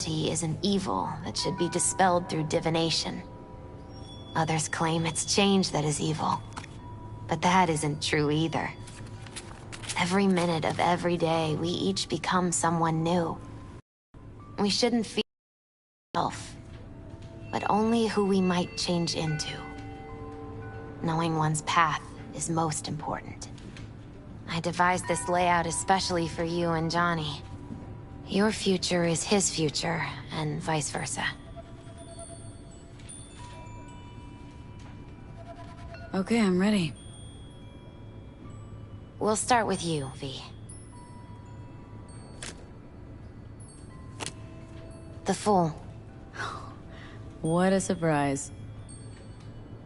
is an evil that should be dispelled through divination. Others claim it's change that is evil, but that isn't true either. Every minute of every day, we each become someone new. We shouldn't fear ourselves, but only who we might change into. Knowing one's path is most important. I devised this layout especially for you and Johnny. Your future is his future, and vice versa. Okay, I'm ready. We'll start with you, V. The Fool. What a surprise.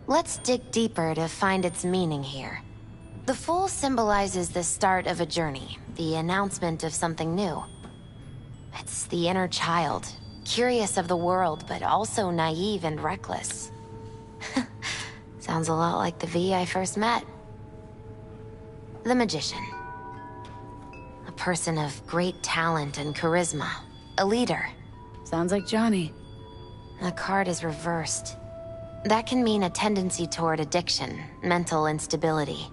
Let's dig deeper to find its meaning here. The Fool symbolizes the start of a journey, the announcement of something new. It's the inner child, curious of the world, but also naive and reckless. Sounds a lot like the V I first met. The Magician. A person of great talent and charisma. A leader. Sounds like Johnny. The card is reversed. That can mean a tendency toward addiction, mental instability.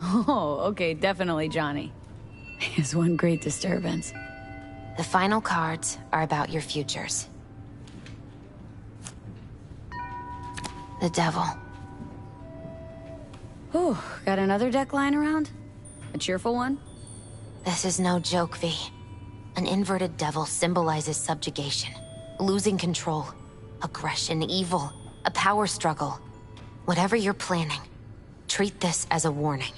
Oh, okay, definitely Johnny. He's one great disturbance. The final cards are about your futures. The Devil. Whew, got another deck lying around? A cheerful one? This is no joke, V. An inverted devil symbolizes subjugation, losing control, aggression, evil, a power struggle. Whatever you're planning, treat this as a warning.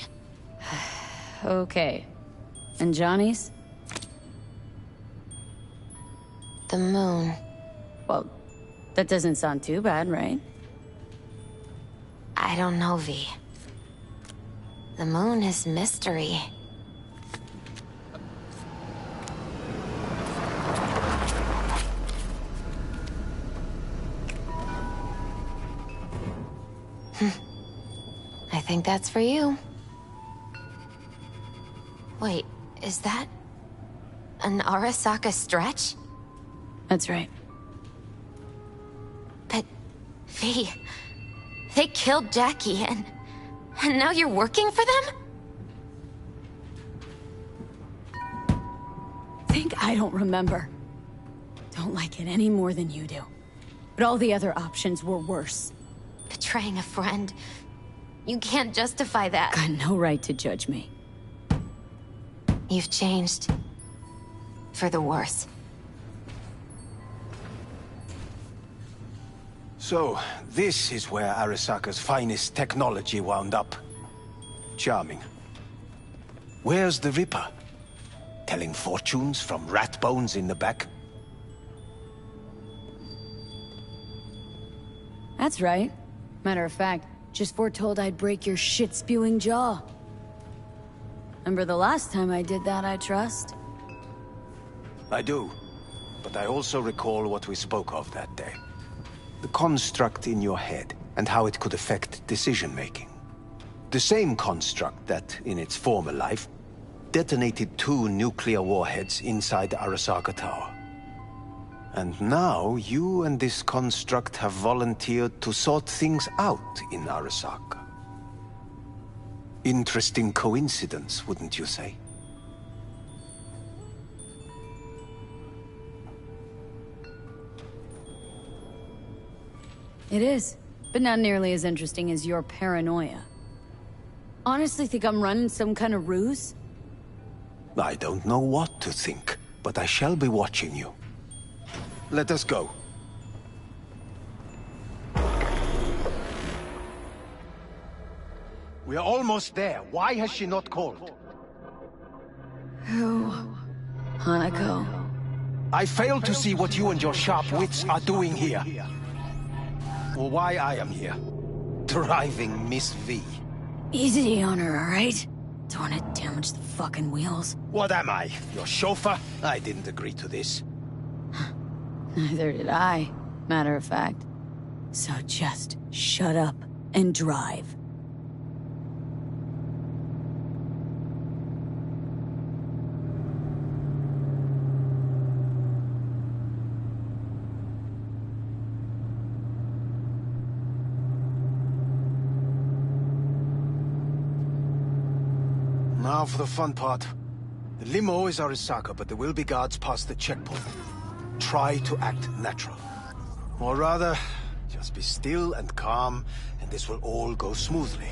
Okay. And Johnny's? The Moon. Well, that doesn't sound too bad, right? I don't know, V. The Moon is mystery. I think that's for you. Wait, is that an Arasaka stretch? That's right. But, V, they killed Jackie and now you're working for them? Think I don't remember. Don't like it any more than you do. But all the other options were worse. Betraying a friend. You can't justify that. Got no right to judge me. You've changed. For the worse. So, this is where Arasaka's finest technology wound up. Charming. Where's the Ripper? Telling fortunes from rat bones in the back? That's right. Matter of fact, just foretold I'd break your shit-spewing jaw. Remember the last time I did that, I trust? I do. But I also recall what we spoke of that day. The construct in your head, and how it could affect decision-making. The same construct that, in its former life, detonated 2 nuclear warheads inside the Arasaka Tower. And now, you and this construct have volunteered to sort things out in Arasaka. Interesting coincidence, wouldn't you say? It is, but not nearly as interesting as your paranoia. Honestly think I'm running some kind of ruse? I don't know what to think, but I shall be watching you. Let us go. We are almost there. Why has she not called? Who? Hanako. I fail to see what you and your sharp wits are doing here. Or why I am here. Driving Miss V. Easy on her, alright? Don't wanna damage the fucking wheels. What am I? Your chauffeur? I didn't agree to this. Neither did I, matter of fact. So just shut up and drive. Now for the fun part. The limo is Arisaka, but there will be guards past the checkpoint. Try to act natural. Or rather, just be still and calm, and this will all go smoothly.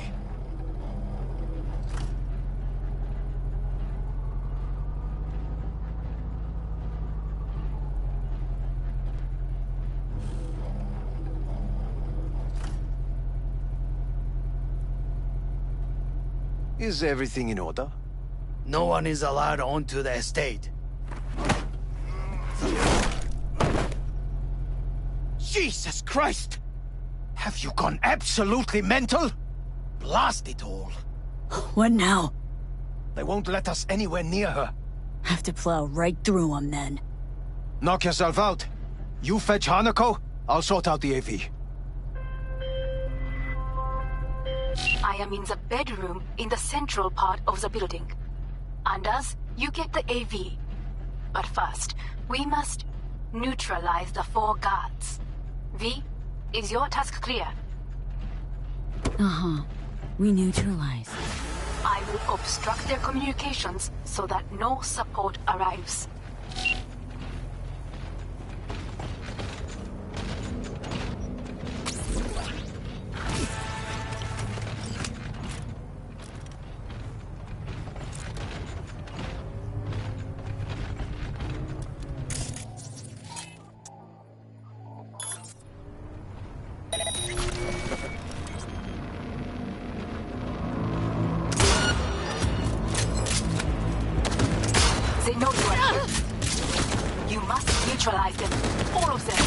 Is everything in order? No one is allowed onto the estate. Jesus Christ! Have you gone absolutely mental? Blast it all. What now? They won't let us anywhere near her. Have to plow right through them then. Knock yourself out. You fetch Hanako, I'll sort out the AV. I am in the bedroom in the central part of the building. Anders, you get the AV. But first, we must neutralize the 4 guards. V, is your task clear? Uh-huh. We neutralize. I will obstruct their communications so that no support arrives. They know you are here. You must neutralize them. All of them.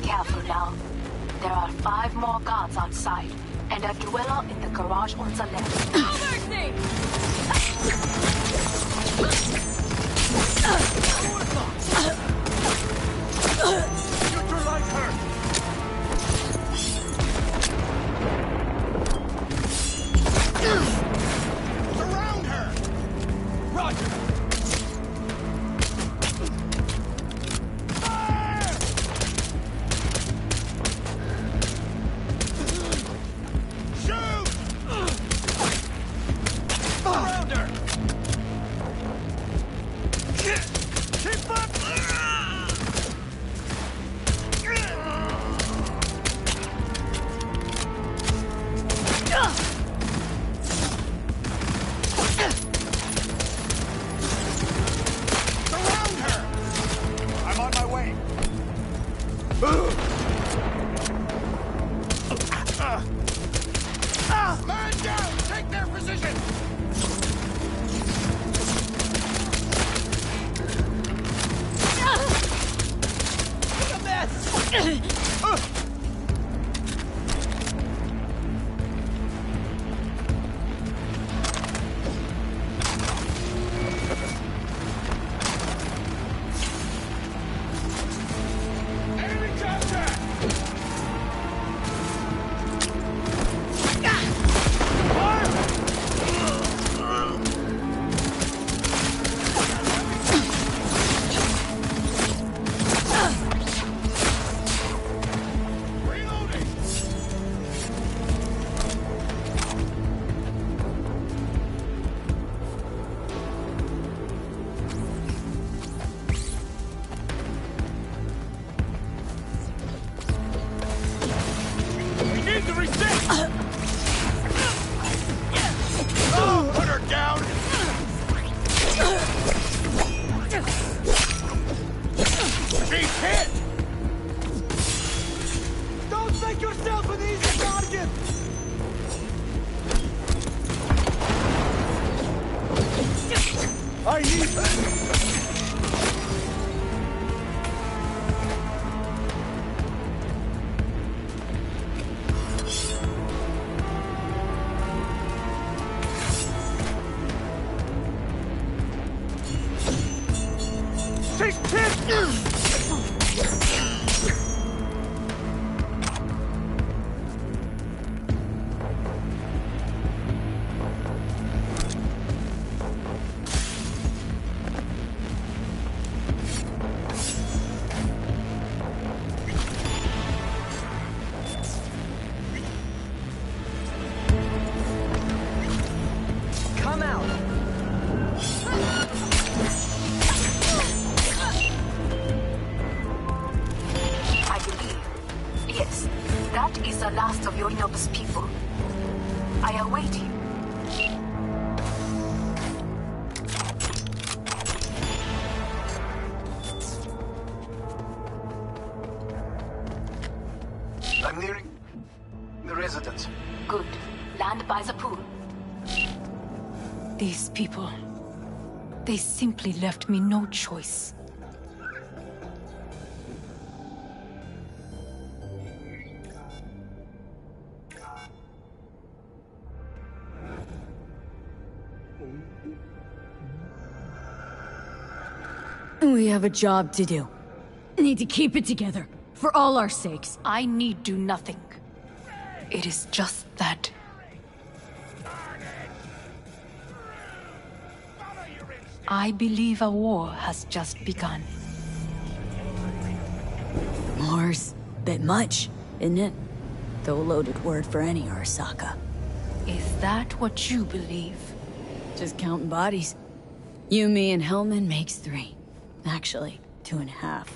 Careful now. There are 5 more guards outside, and a dweller in the garage on the left. Neutralize her! Surround her! Roger! Man down! Take their position! What a mess! Oh, put her down! She's hit! Don't make yourself an easy target! I need... She's hit! Come out! I believe. Yes, that is the last of your Inobus people. I await you. I'm nearing the residence. Good. Land by the pool. These people... they simply left me no choice. We have a job to do. Need to keep it together. For all our sakes. I need do nothing. It is just that. I believe a war has just begun. War's bit much, isn't it? Though a loaded word for any Arasaka. Is that what you believe? Just counting bodies. You, me, and Hellman makes 3. Actually, 2.5.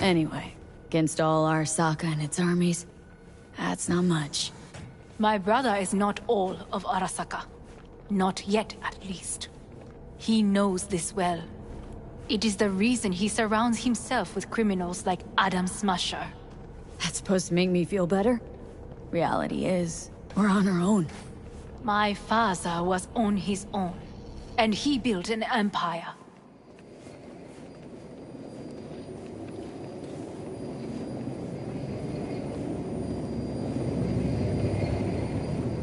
Anyway, against all Arasaka and its armies, that's not much. My brother is not all of Arasaka. Not yet, at least. He knows this well. It is the reason he surrounds himself with criminals like Adam Smasher. That's supposed to make me feel better? Reality is, we're on our own. My father was on his own, and he built an empire.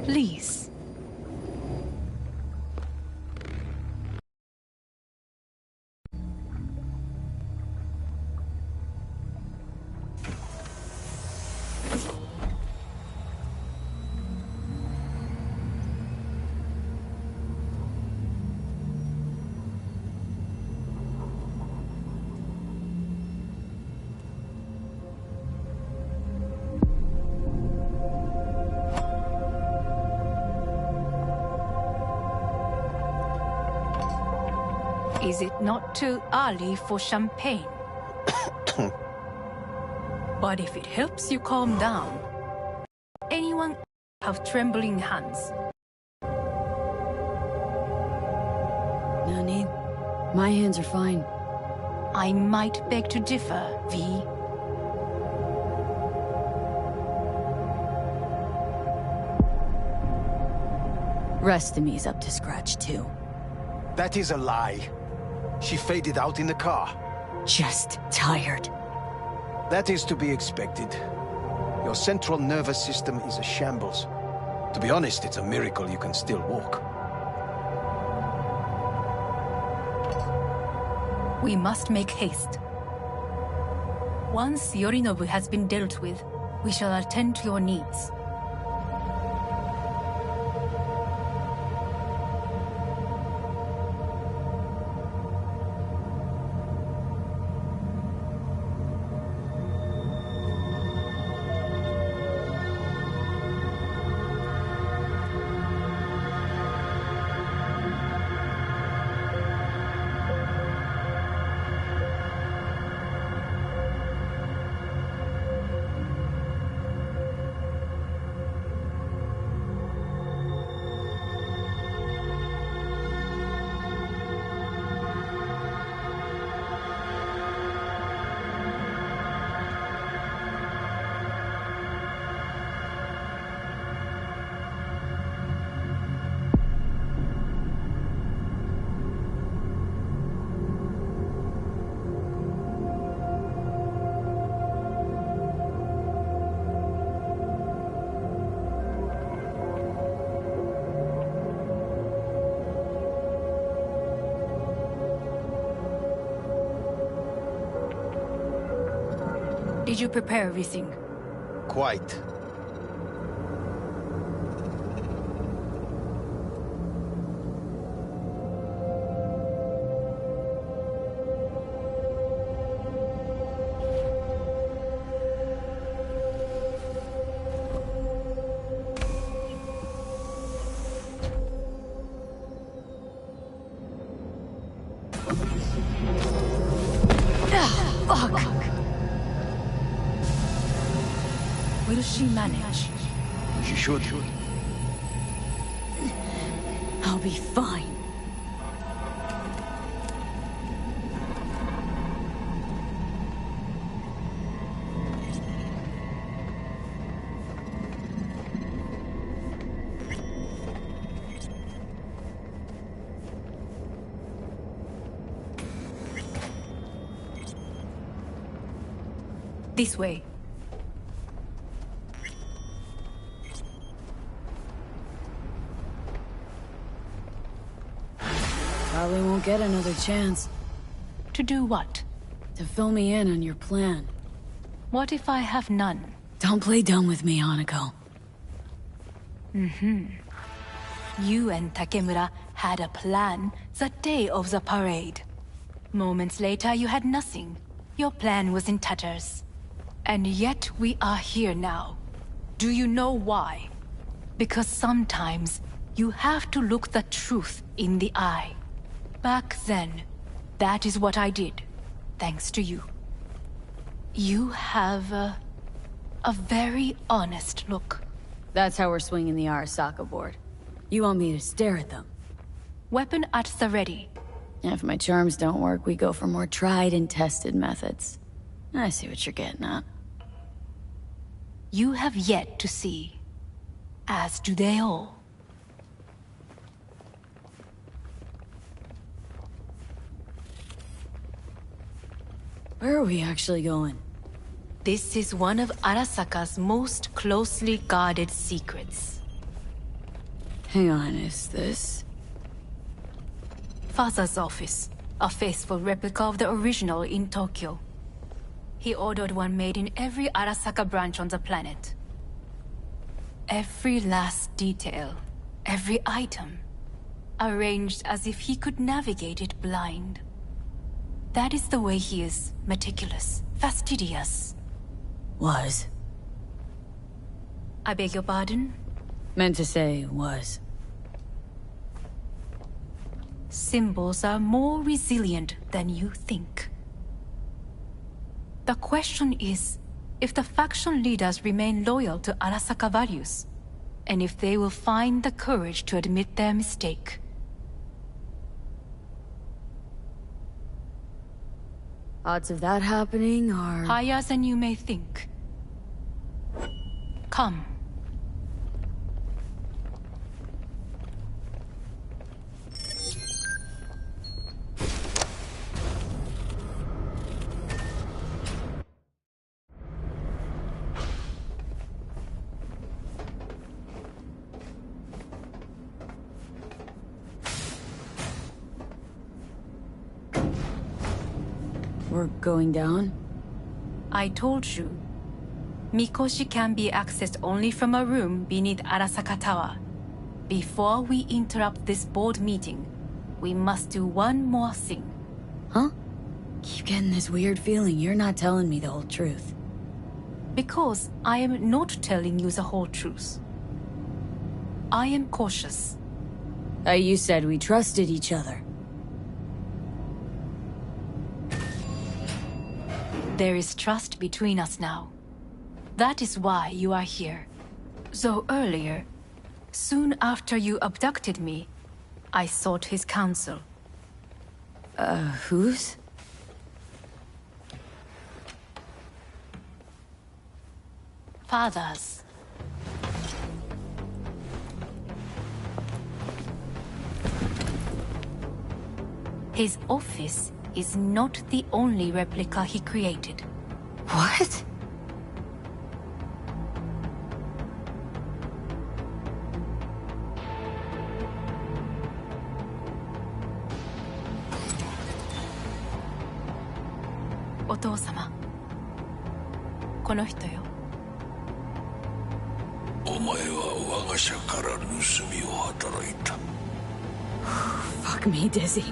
Please. Is it not too early for champagne? But if it helps you calm down, anyone have trembling hands? No need. My hands are fine. I might beg to differ, V. Rest of me's up to scratch too. That is a lie. She faded out in the car. Just tired. That is to be expected. Your central nervous system is a shambles. To be honest, it's a miracle you can still walk. We must make haste. Once Yorinobu has been dealt with, we shall attend to your needs. Did you prepare everything? Quite. Fuck! Will she manage? She should. I'll be fine. This way. Probably won't get another chance To do what? to fill me in on your plan. What if I have none? Don't play dumb with me, Hanako. You and Takemura had a plan the day of the parade. Moments later, you had nothing. Your plan was in tatters. And yet we are here now. Do you know why? Because sometimes you have to look the truth in the eye. Back then, that is what I did, thanks to you. You have a very honest look. That's how we're swinging the Arasaka board. You want me to stare at them? Weapon at the ready. If my charms don't work, we go for more tried and tested methods. I see what you're getting at. You have yet to see, as do they all. Where are we actually going? This is one of Arasaka's most closely guarded secrets. Hang on, is this... Father's office, a faithful replica of the original in Tokyo. He ordered one made in every Arasaka branch on the planet. Every last detail, every item, arranged as if he could navigate it blind. That is the way he is, meticulous, fastidious. Was. I beg your pardon? Meant to say was. Symbols are more resilient than you think. The question is, if the faction leaders remain loyal to Arasaka values, and if they will find the courage to admit their mistake. Odds of that happening are... Higher than you may think. Come. We're going down? I told you. Mikoshi can be accessed only from a room beneath Arasaka Tower. Before we interrupt this board meeting, we must do one more thing. Huh? Keep getting this weird feeling you're not telling me the whole truth. Because I am not telling you the whole truth. I am cautious. You said we trusted each other. There is trust between us now. That is why you are here. So earlier, soon after you abducted me, I sought his counsel. Whose? Father's. His office is not the only replica he created. What? Otosama. この人よ。お前は我が社から盗みを働いた。Fuck me, Dizzy.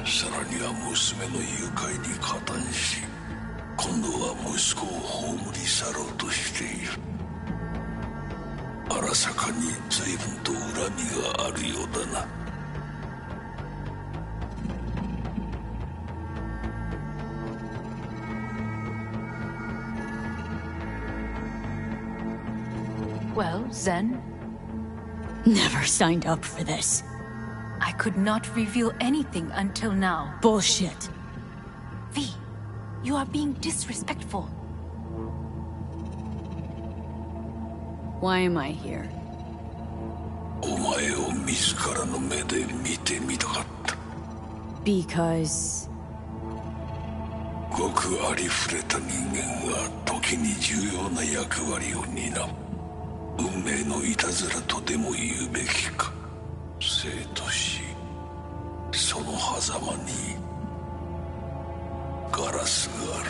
さらには娘の誘拐に加担し、今度は息子を葬り去ろうとしている。荒坂に随分と恨みがあるようだな。Well, Zen, Never signed up for this. I could not reveal anything until now. Bullshit. V, you are being disrespectful. Why am I here? お前を自らの目で見てみたかった。Because... ごくありふれた人間が時に重要な役割を担う。運命のいたずらとでも言うべきか。生と死、その狭間にガラスがあ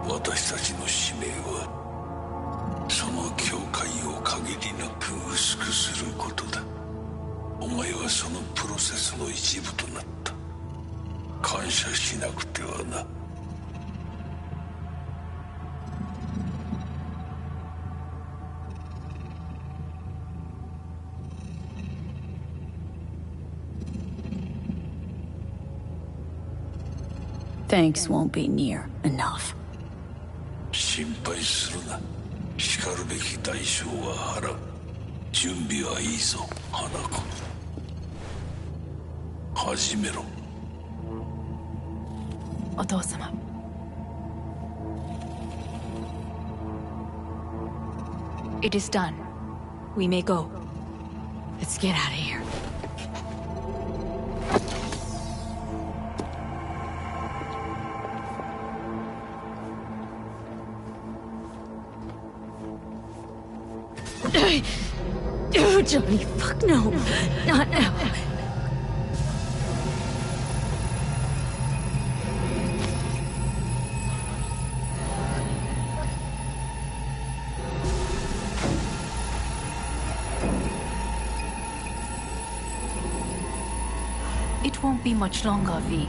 る。私たちの使命はその境界を限りなく薄くすることだ。お前はそのプロセスの一部となった。感謝しなくてはな。Thanks won't be near enough. 心配するな。しかるべき代償は払う。準備はいいぞ、花子。始めろ。お父様。It is done. We may go. Let's get out of here. Oh, Johnny, fuck no. Not now. It won't be much longer, V.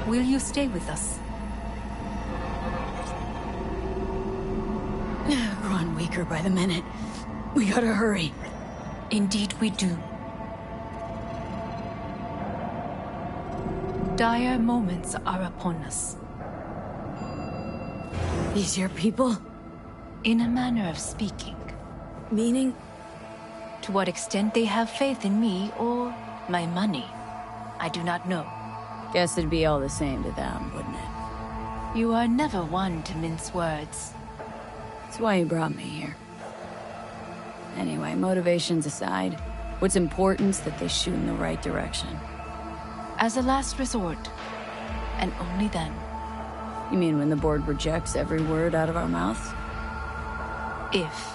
Will you stay with us? Growing weaker by the minute. We gotta hurry. Indeed we do. Dire moments are upon us. These your people? In a manner of speaking. Meaning? To what extent they have faith in me or my money, I do not know. Guess it'd be all the same to them, wouldn't it? You are never one to mince words. That's why you brought me here. Anyway, motivations aside, what's important's that they shoot in the right direction. As a last resort, and only then. You mean when the board rejects every word out of our mouths? If,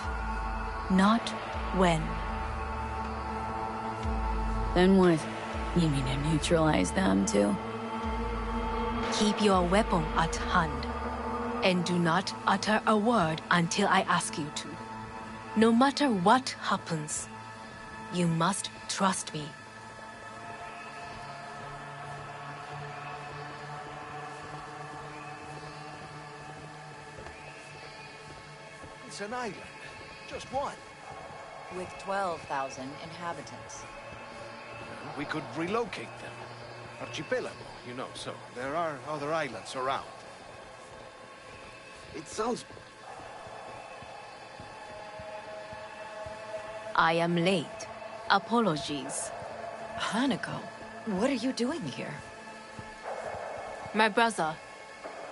not when. Then what? You mean to neutralize them, too? Keep your weapon at hand, and do not utter a word until I ask you to. No matter what happens, you must trust me. It's an island. Just one. With 12,000 inhabitants. We could relocate them. Archipelago, you know, so there are other islands around. It sounds... I am late. Apologies. Hanako, what are you doing here? My brother,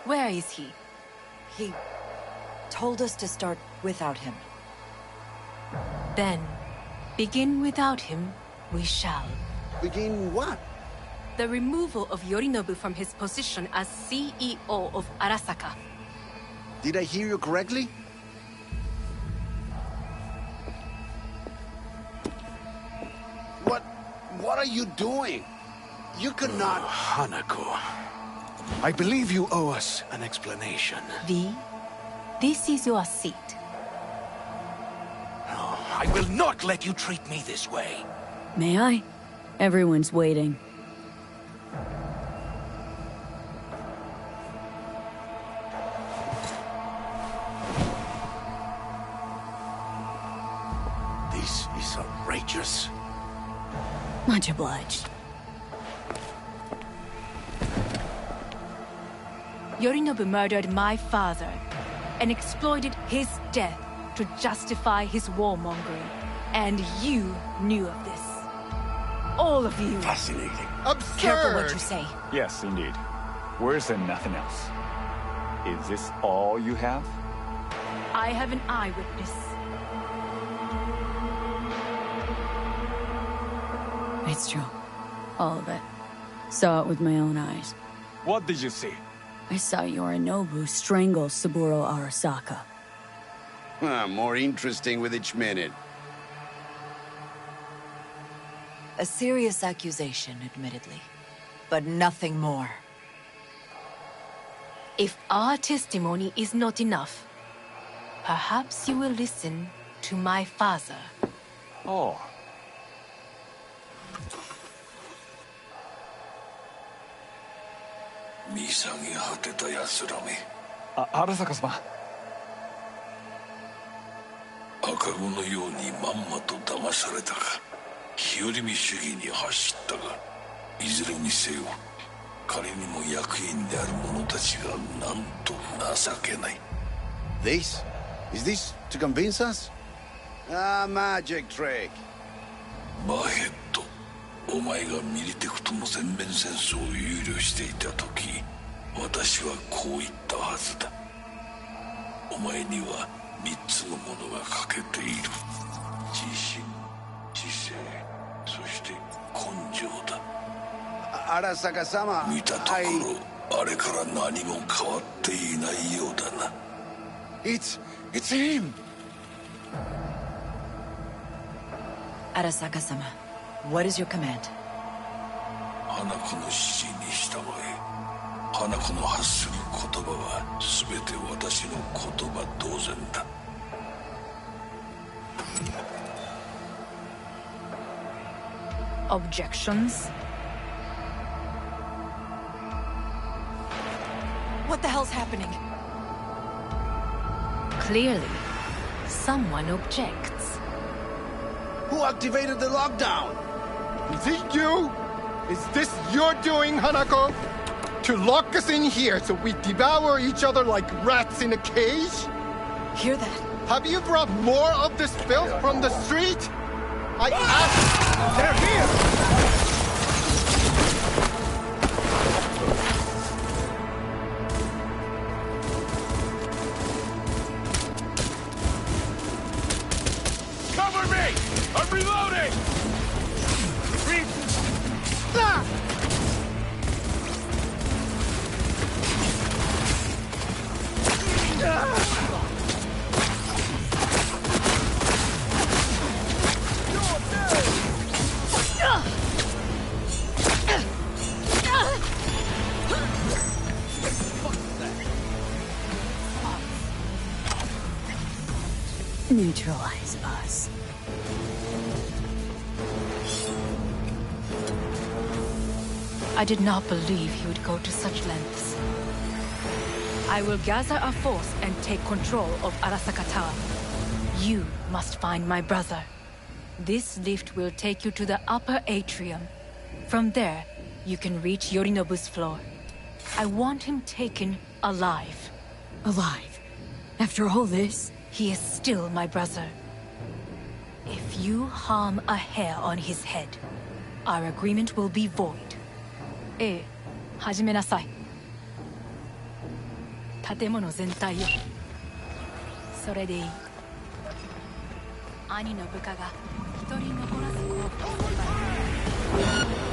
where is he? He told us to start without him. Then, begin without him, we shall. Begin what? The removal of Yorinobu from his position as CEO of Arasaka. Did I hear you correctly? What are you doing? You could not... Hanako. I believe you owe us an explanation. V, this is your seat. Oh, I will not let you treat me this way. May I? Everyone's waiting. This is outrageous. Much obliged. Yorinobu murdered my father and exploited his death to justify his warmongering. And you knew of this. All of you. Fascinating. Absurd! Careful what you say. Yes, indeed. Worse than nothing else. Is this all you have? I have an eyewitness. It's true. All of it. Saw it with my own eyes. What did you see? I saw Yorinobu strangle Saburo Arasaka. More interesting with each minute. A serious accusation, admittedly. But nothing more. If our testimony is not enough, perhaps you will listen to my father. Oh. Arasaka-sama. 赤子のようにまんまと騙されたか日和見主義に走ったがいずれにせよ彼にも役員である者たちがなんと情けない This? Is this to convince us? Ah, magic trick. バヘッドお前がミリテクとの全面戦争を憂慮していた時私はこう言ったはずだお前には3つのものが欠けている自信知性そして根性だ Arasaka-sama, 見たところあれから何も変わっていないようだな It's him! Arasaka-sama, what is your command? 花子の指示に従え花子の発する言葉は全て私の言葉同然だ Objections? What the hell's happening? Clearly, someone objects. Who activated the lockdown? Is it you? Is this your doing, Hanako? To lock us in here so we devour each other like rats in a cage? Hear that? Have you brought more of this filth from the street? I asked... They're here! Cover me! I'm reloading! Ah! Neutralize us. I did not believe he would go to such lengths. I will gather a force and take control of Arasaka Tower. You must find my brother. This lift will take you to the upper atrium. From there, you can reach Yorinobu's floor. I want him taken alive. Alive? After all this? He is still my brother. If you harm a hair on his head, our agreement will be void. ええ、始めなさい。建物全体よ。それでいい。兄の部下が一人残らず降伏すればいい。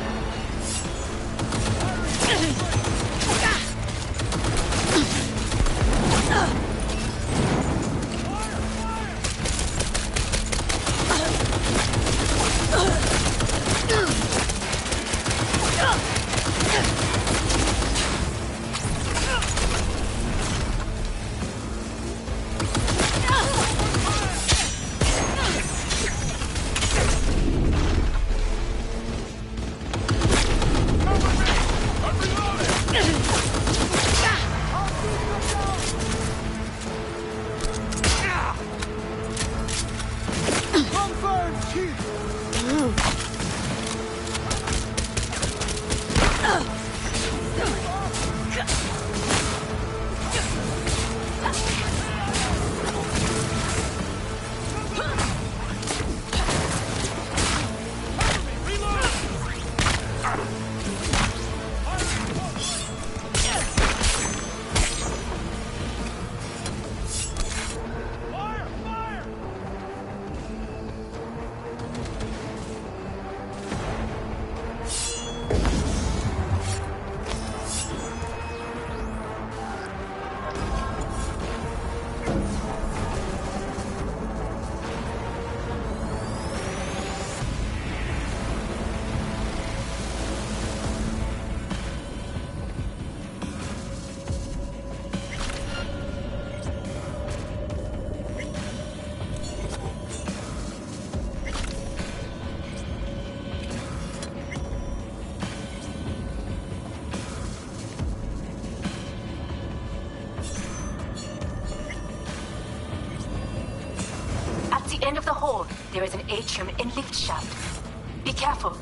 End of the hall, there is an atrium and lift shaft. Be careful.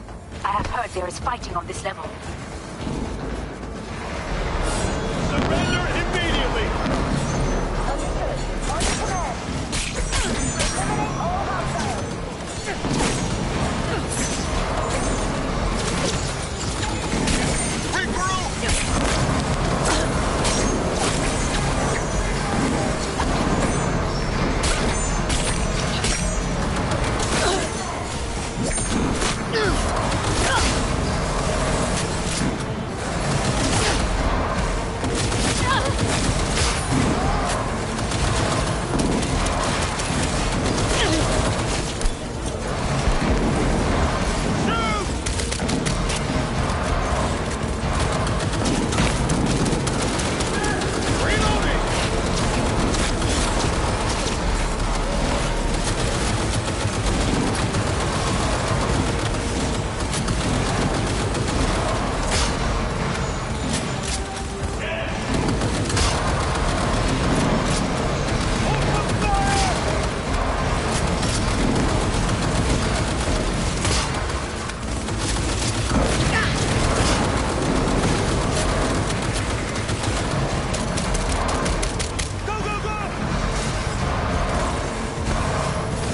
I have heard there is fighting on this level. Surrender immediately! Understood. On to command. Eliminate all hostiles.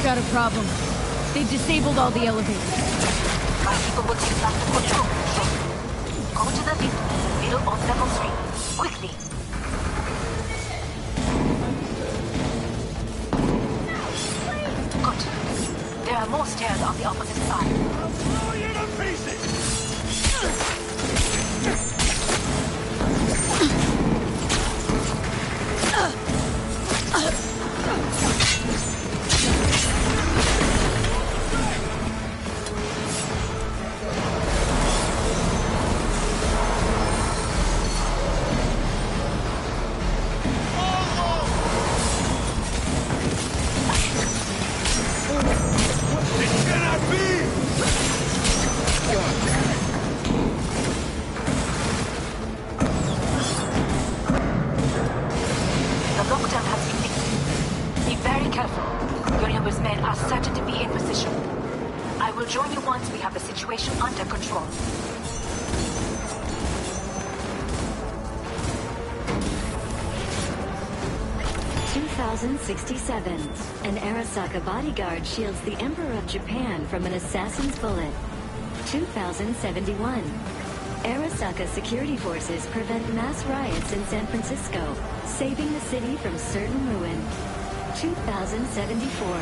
Got a problem. They disabled all the elevators. My people will take back the control. Go to the lift, middle of level 3. Quickly. Good. There are more stairs on the opposite side. I'll blow you to pieces! Join you once we have the situation under control. (2067). An Arasaka bodyguard shields the Emperor of Japan from an assassin's bullet. 2071. Arasaka security forces prevent mass riots in San Francisco, saving the city from certain ruin. 2074.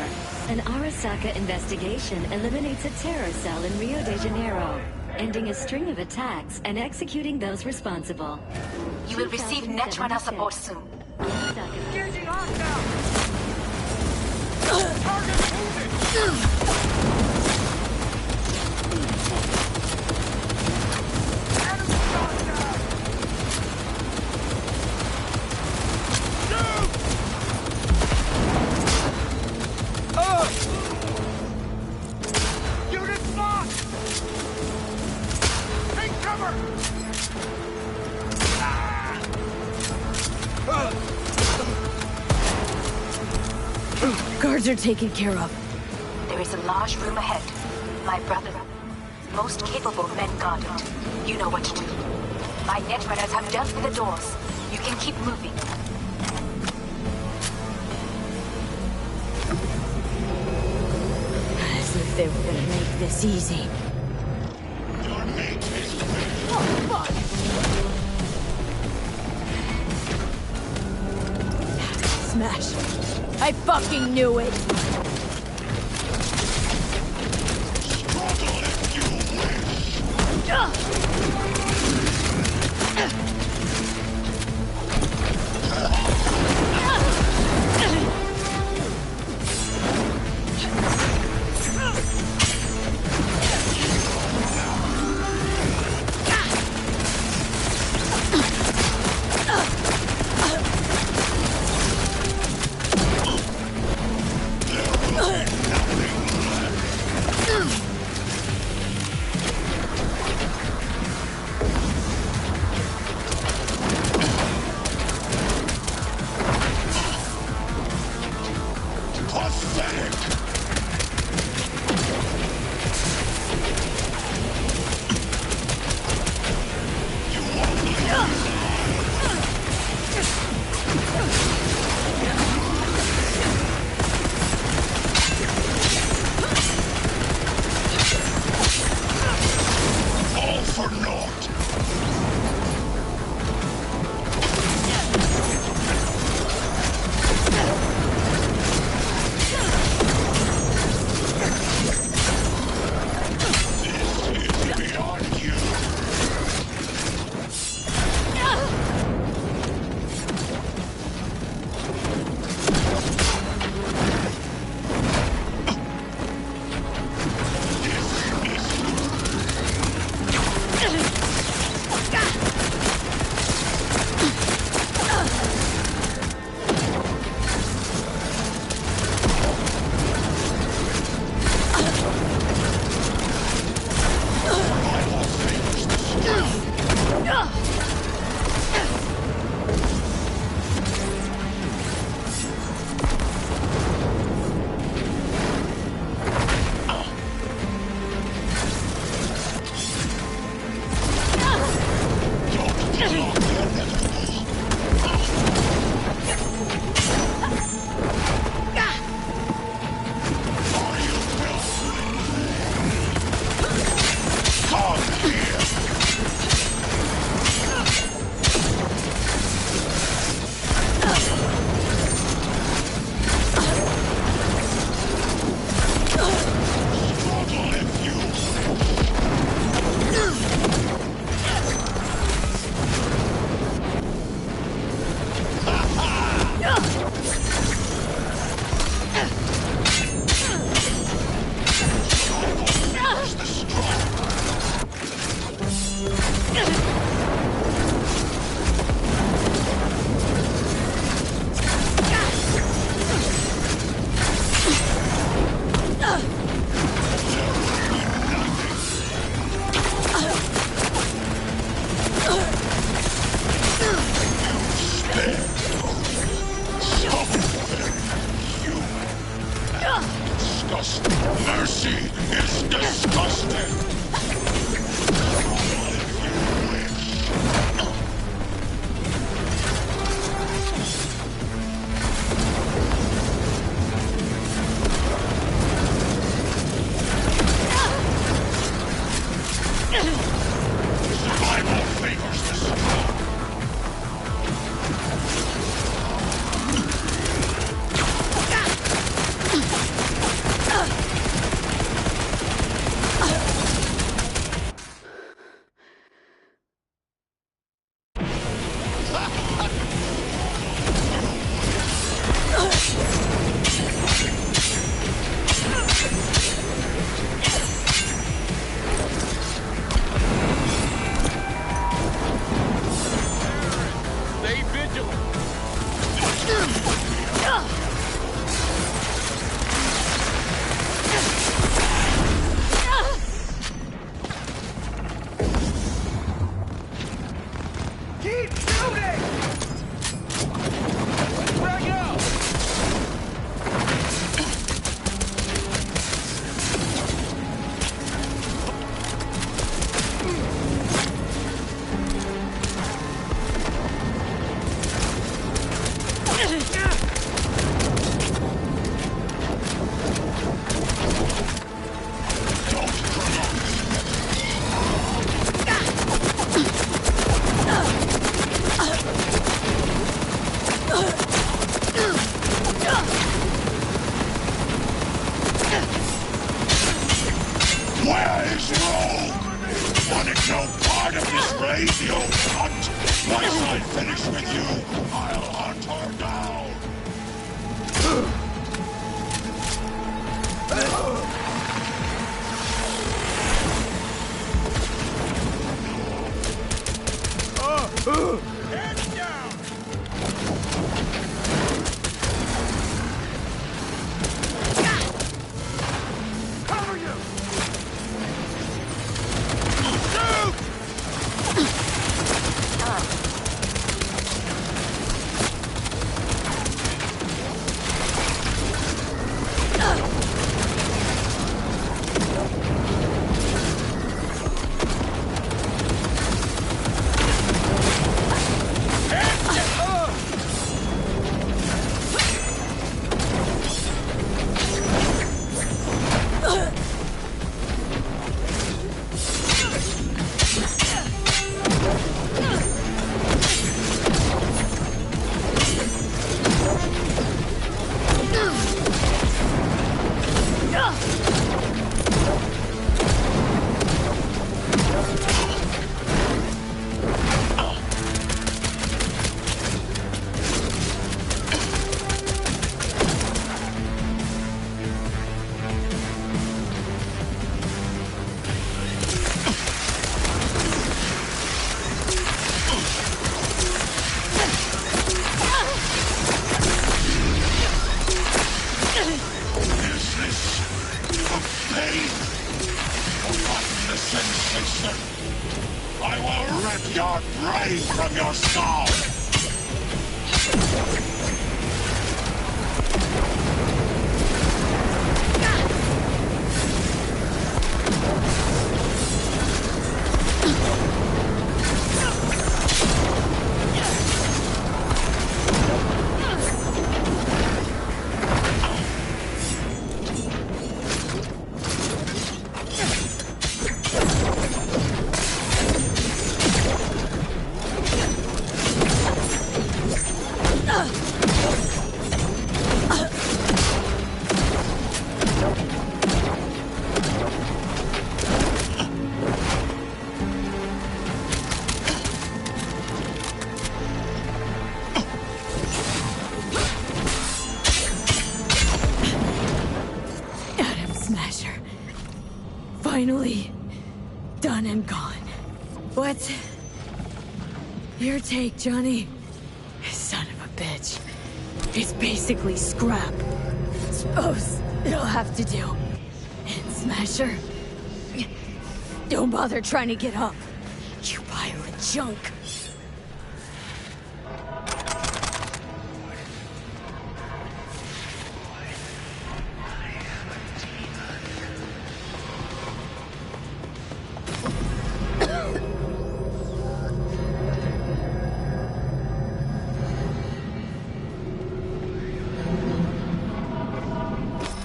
An Arasaka investigation eliminates a terror cell in Rio de Janeiro, ending a string of attacks and executing those responsible. You will receive Netrunner support soon. Engaging hostile. Target moving! Guards are taken care of. There is a large room ahead. My brother, most capable men guard it. You know what to do. My netrunners have dealt with the doors. You can keep moving. As if they were gonna make this easy. Oh, fuck! Smash. I fucking knew it! Once I finish with you, I'll hunt her down! Head down! Cover you! I will rip your brain from your skull! Finally, done and gone. What's your take, Johnny? Son of a bitch. It's basically scrap. Suppose it'll have to do. And Smasher, don't bother trying to get up. You pile of junk.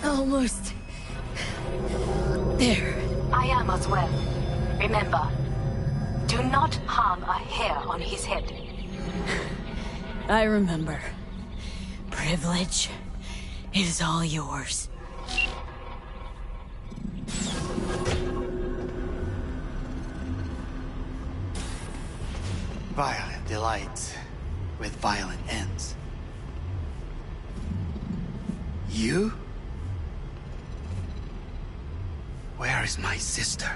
Almost there. I am as well. Remember, do not harm a hair on his head. I remember. Privilege is all yours. Violent delights with violent ends. You? Where is my sister?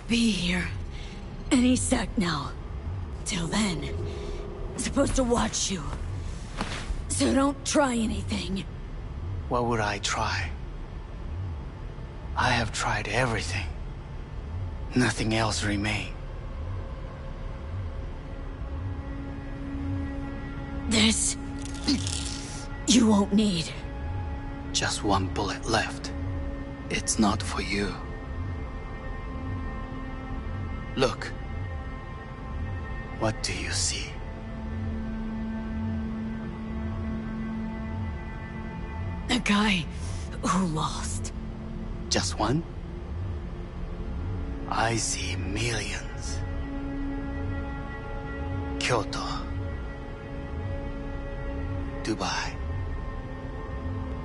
Be here any sec now. Till then, I'm supposed to watch you. So don't try anything. What would I try? I have tried everything. Nothing else remains. This... you won't need. Just one bullet left. It's not for you. Look. What do you see? A guy who lost. Just one? I see millions. Kyoto. Dubai.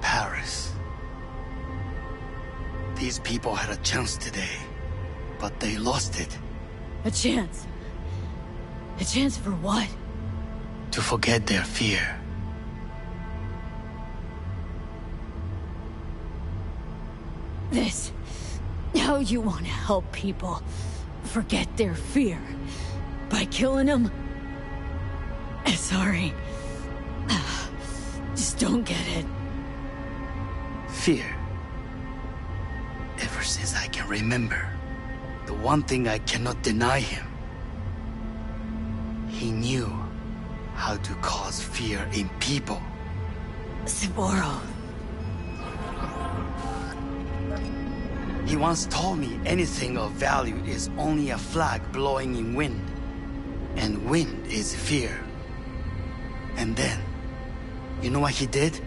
Paris. These people had a chance today, but they lost it. A chance? A chance for what? To forget their fear. This... How you want to help people forget their fear? By killing them? Sorry. Just don't get it. Fear. Ever since I can remember, the one thing I cannot deny him. He knew how to cause fear in people. Saburo. He once told me anything of value is only a flag blowing in wind. And wind is fear. And then, you know what he did?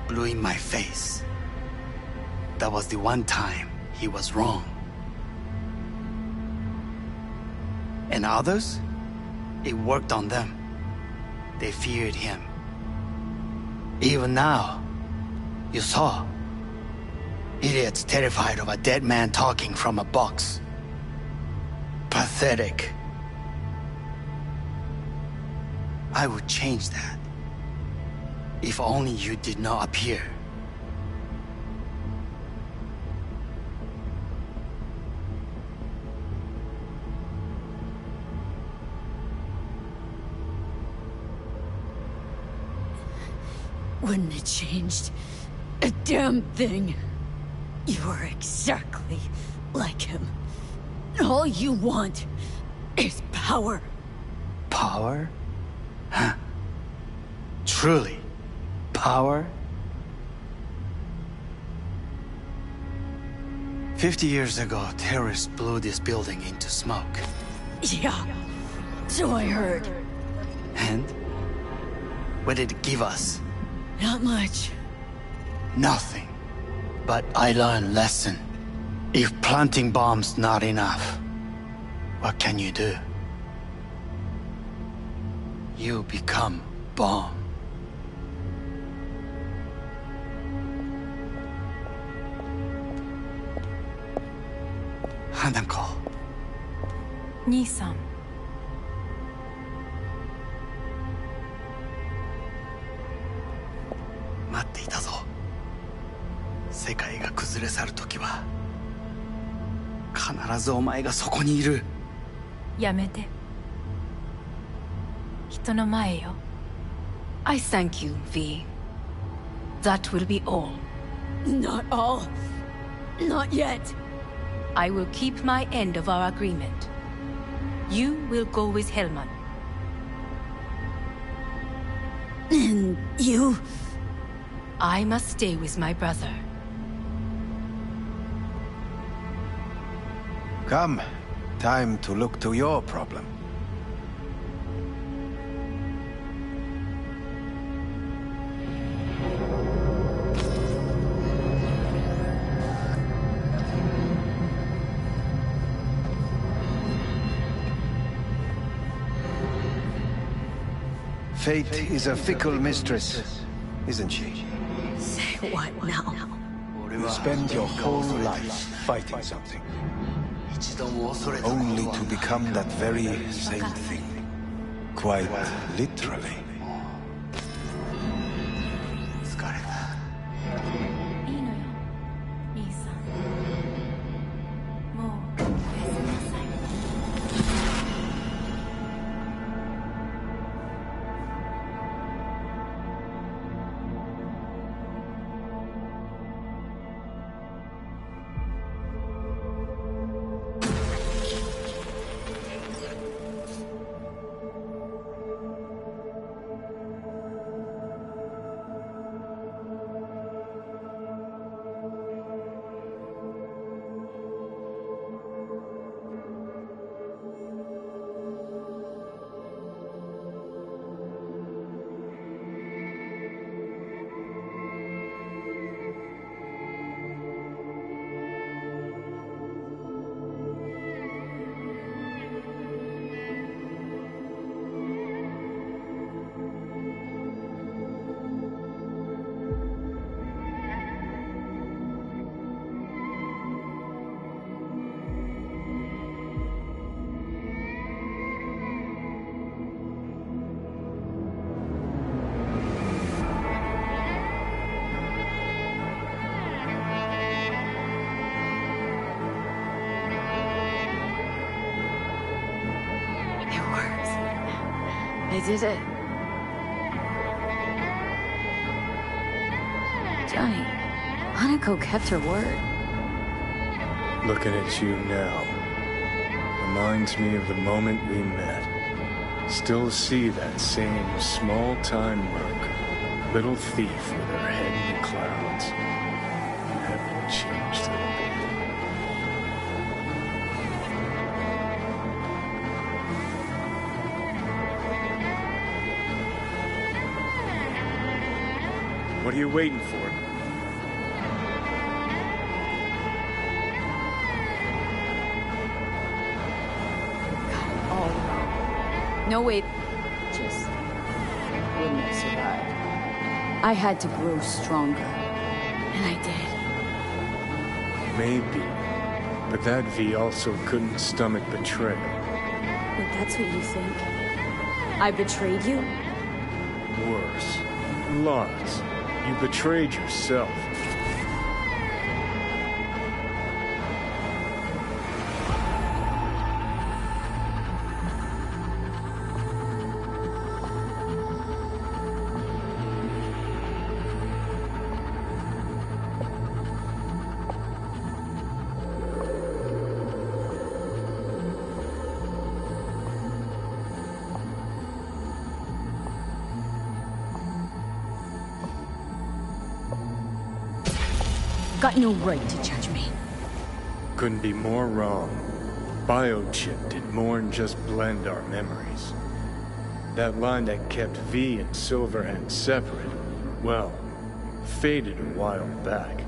Blew in my face. That was the one time he was wrong. And others? It worked on them. They feared him. Even now, you saw. Idiots terrified of a dead man talking from a box. Pathetic. I would change that. If only you did not appear. Wouldn't have changed a damn thing. You are exactly like him. All you want is power. Power? Huh. Truly, power? 50 years ago, terrorists blew this building into smoke. Yeah, so I heard. And? What did it give us? Not much. Nothing. But I learned a lesson. If planting bombs not enough, what can you do? You become bomb. Hanako. 兄さん。待っていたぞ。世界が崩れ去る時は必ずお前がそこにいる。やめて。人の前よ。I thank you, V. That will be all. Not all. Not yet. I will keep my end of our agreement. You will go with Hellman. And you? I must stay with my brother. Come. Time to look to your problem. Fate is a fickle mistress, isn't she? Say what now? You spend your whole life fighting something, only to become that very same thing. Quite literally. いいのよ、兄さん。もうおやすみなさい。I did it. Johnny, Hanako kept her word. Looking at you now reminds me of the moment we met. Still see that same small-time merc, little thief with her head in the clouds. You haven't changed a bit. What are you waiting for? No, wait. Just wouldn't have survived. I had to grow stronger. And I did. Maybe. But that V also couldn't stomach betrayal. Wait, that's what you think? I betrayed you? Worse. Lots. You betrayed yourself. Got no right to judge me. Couldn't be more wrong. Biochip did more than just blend our memories. That line that kept V and Silverhand separate, well, faded a while back.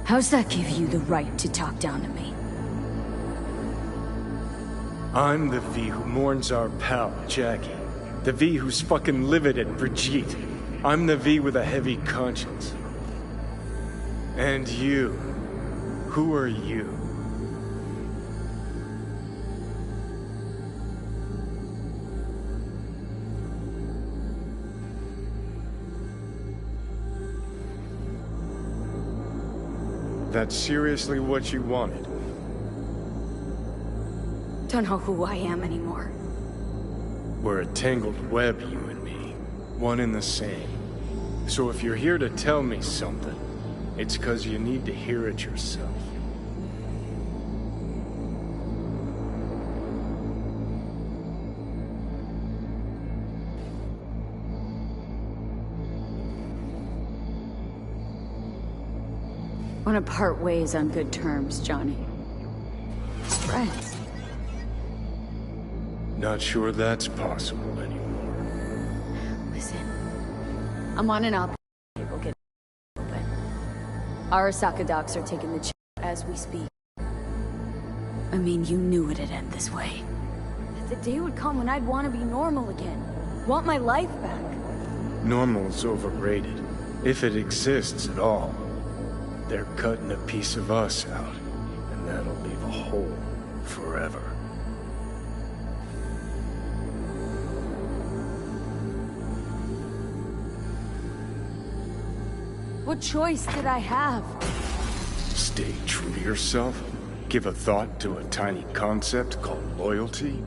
How's that give you the right to talk down to me? I'm the V who mourns our pal, Jackie. The V who's fucking livid at Brigitte. I'm the V with a heavy conscience. And you, who are you? That's seriously what you wanted? Don't know who I am anymore. We're a tangled web, you and me. One and the same. So if you're here to tell me something, it's 'cause you need to hear it yourself. Want to part ways on good terms, Johnny. As friends. Not sure that's possible anymore. Listen, I'm on an op. Go get open. Arasaka docks are taking the check as we speak. I mean, you knew it'd end this way. The day would come when I'd want to be normal again. Want my life back. Normal's overrated. If it exists at all. They're cutting a piece of us out, and that'll leave a hole forever. What choice did I have? Stay true to yourself? Give a thought to a tiny concept called loyalty?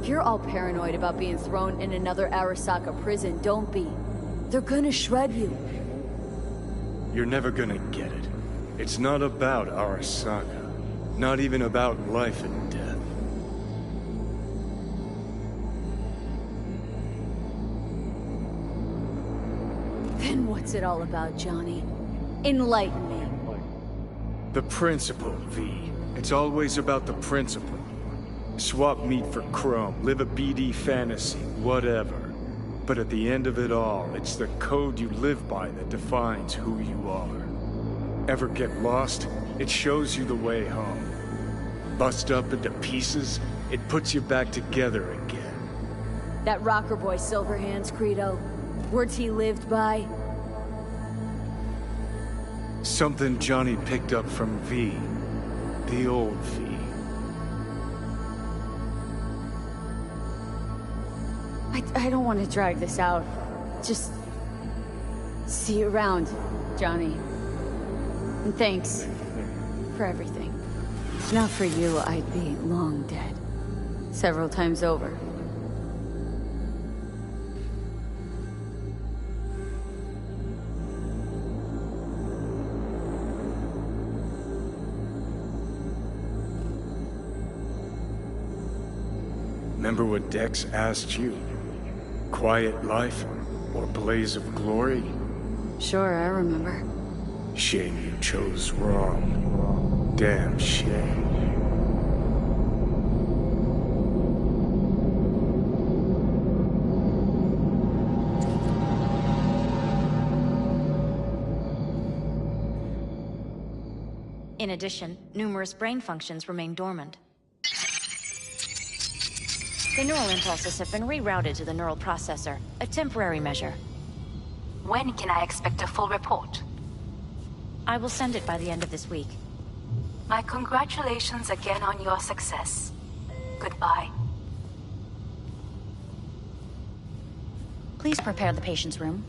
You're all paranoid about being thrown in another Arasaka prison, don't be. They're gonna shred you. You're never gonna get it. It's not about Arasaka. Not even about life and death. Then what's it all about, Johnny? Enlighten me. The principle, V. It's always about the principle. Swap meat for chrome, live a BD fantasy, whatever. But at the end of it all, it's the code you live by that defines who you are. Ever get lost? It shows you the way home. Bust up into pieces, it puts you back together again. That rocker boy Silverhand's credo. Words he lived by. Something Johnny picked up from V. The old V. I don't want to drag this out. Just... see you around, Johnny. And thanks for everything. If not for you, I'd be long dead. Several times over. Remember what Dex asked you? Quiet life or blaze of glory? Sure, I remember. Shame you chose wrong. Damn shame. In addition, numerous brain functions remain dormant. The neural impulses have been rerouted to the neural processor, a temporary measure. When can I expect a full report? I will send it by the end of this week. My congratulations again on your success. Goodbye. Please prepare the patient's room.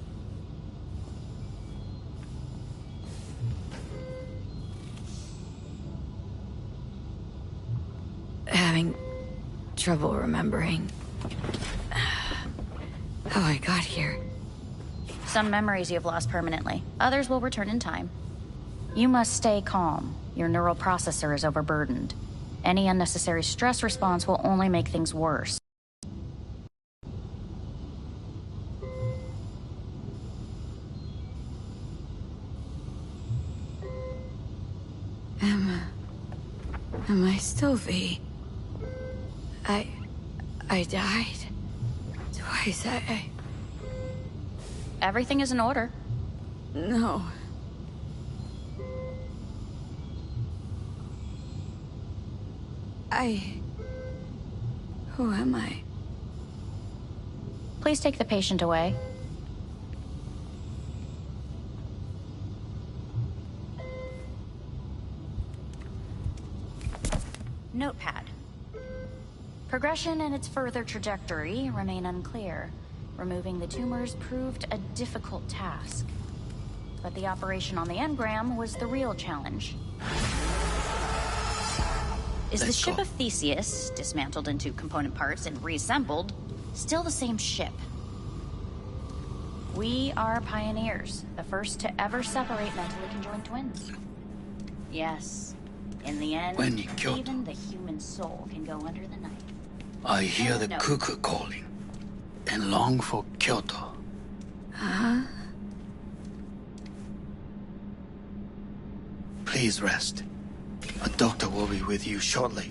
Having trouble remembering how I got here. Some memories you have lost permanently. Others will return in time. You must stay calm. Your neural processor is overburdened. Any unnecessary stress response will only make things worse. Am I still V? I died twice. Everything is in order. No. Who am I? Please take the patient away. Notepad. Progression and its further trajectory remain unclear. Removing the tumors proved a difficult task. But the operation on the engram was the real challenge. Is the ship of Theseus, dismantled into component parts and reassembled, still the same ship? We are pioneers, the first to ever separate mentally conjoined twins. Yes, in the end, even the human soul can go under the knife. I hear the cuckoo calling and long for Kyoto. Huh? Please rest. A doctor will be with you shortly.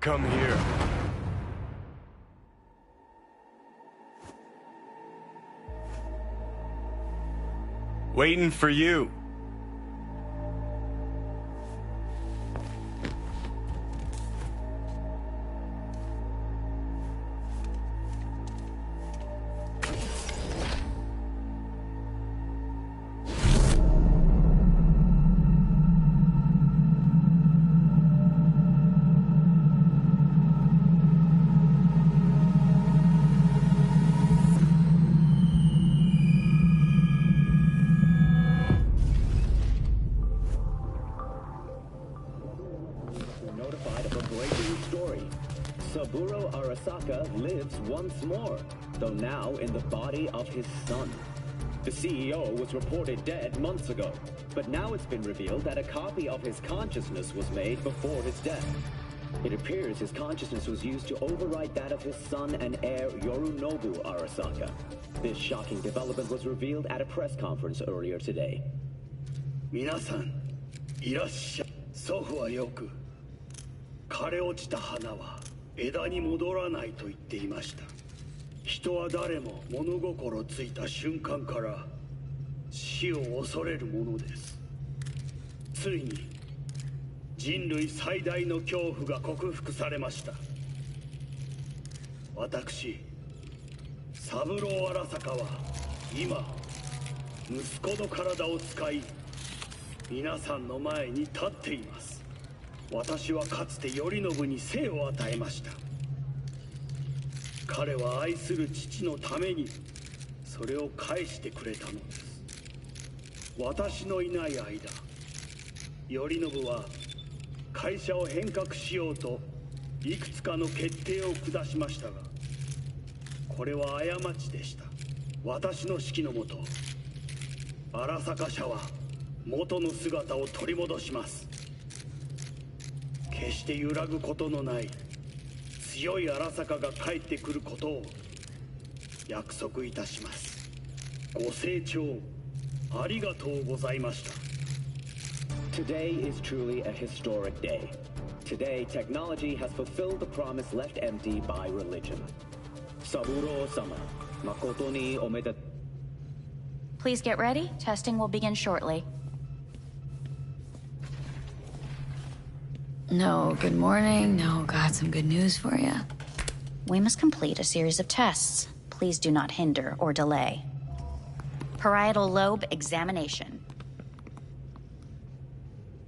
Come here. Waiting for you. Lives once more, though now in the body of his son. The CEO was reported dead months ago, but now it's been revealed that a copy of his consciousness was made before his death. It appears his consciousness was used to override that of his son and heir Yorinobu Arasaka. This shocking development was revealed at a press conference earlier today. Minasan, irashsha. Sofu wa yoku, kare ochita hana wa 枝に戻らないと言っていました。人は誰も物心ついた瞬間から死を恐れるものです。ついに人類最大の恐怖が克服されました。私、三郎荒坂は今息子の体を使い皆さんの前に立っています。私はかつて頼信に生を与えました。彼は愛する父のためにそれを返してくれたのです。私のいない間、頼信は会社を変革しようといくつかの決定を下しましたが、これは過ちでした。私の指揮のもと、荒坂社は元の姿を取り戻します。決して揺らぐことのない強い荒坂が帰ってくることを約束いたします。ご清聴ありがとうございました。 Today is truly a historic day. Today, technology has fulfilled the promise left empty by religion. Saburo-sama, makoto ni omedet. Please get ready. Testing will begin shortly. No, good morning. No, got some good news for you. We must complete a series of tests. Please do not hinder or delay. Parietal lobe examination.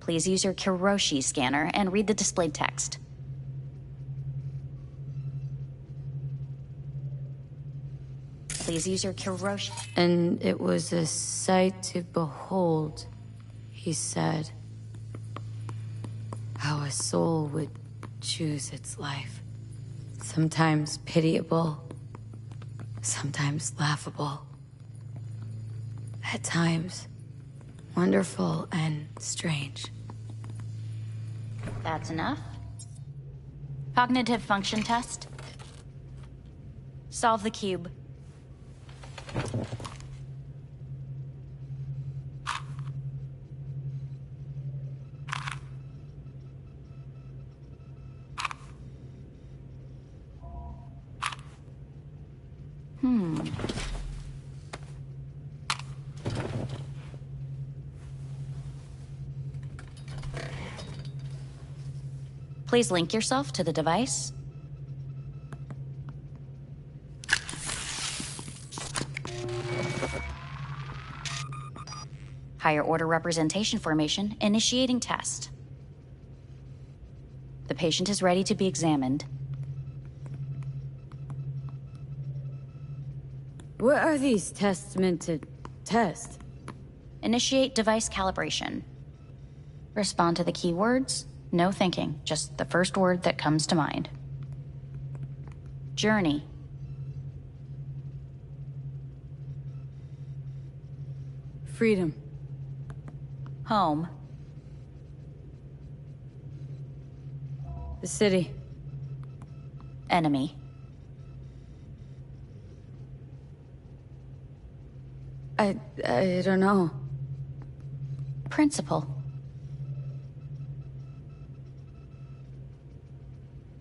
Please use your Kiroshi scanner and read the displayed text. Please use your Kiroshi. And it was a sight to behold, he said. How a soul would choose its life. Sometimes pitiable, sometimes laughable. At times, wonderful and strange. That's enough. Cognitive function test. Solve the cube. Please link yourself to the device. Higher order representation formation, initiating test. The patient is ready to be examined. What are these tests meant to test? Initiate device calibration. Respond to the keywords. No thinking, just the first word that comes to mind. Journey. Freedom. Home. The city. Enemy. I don't know. Principal.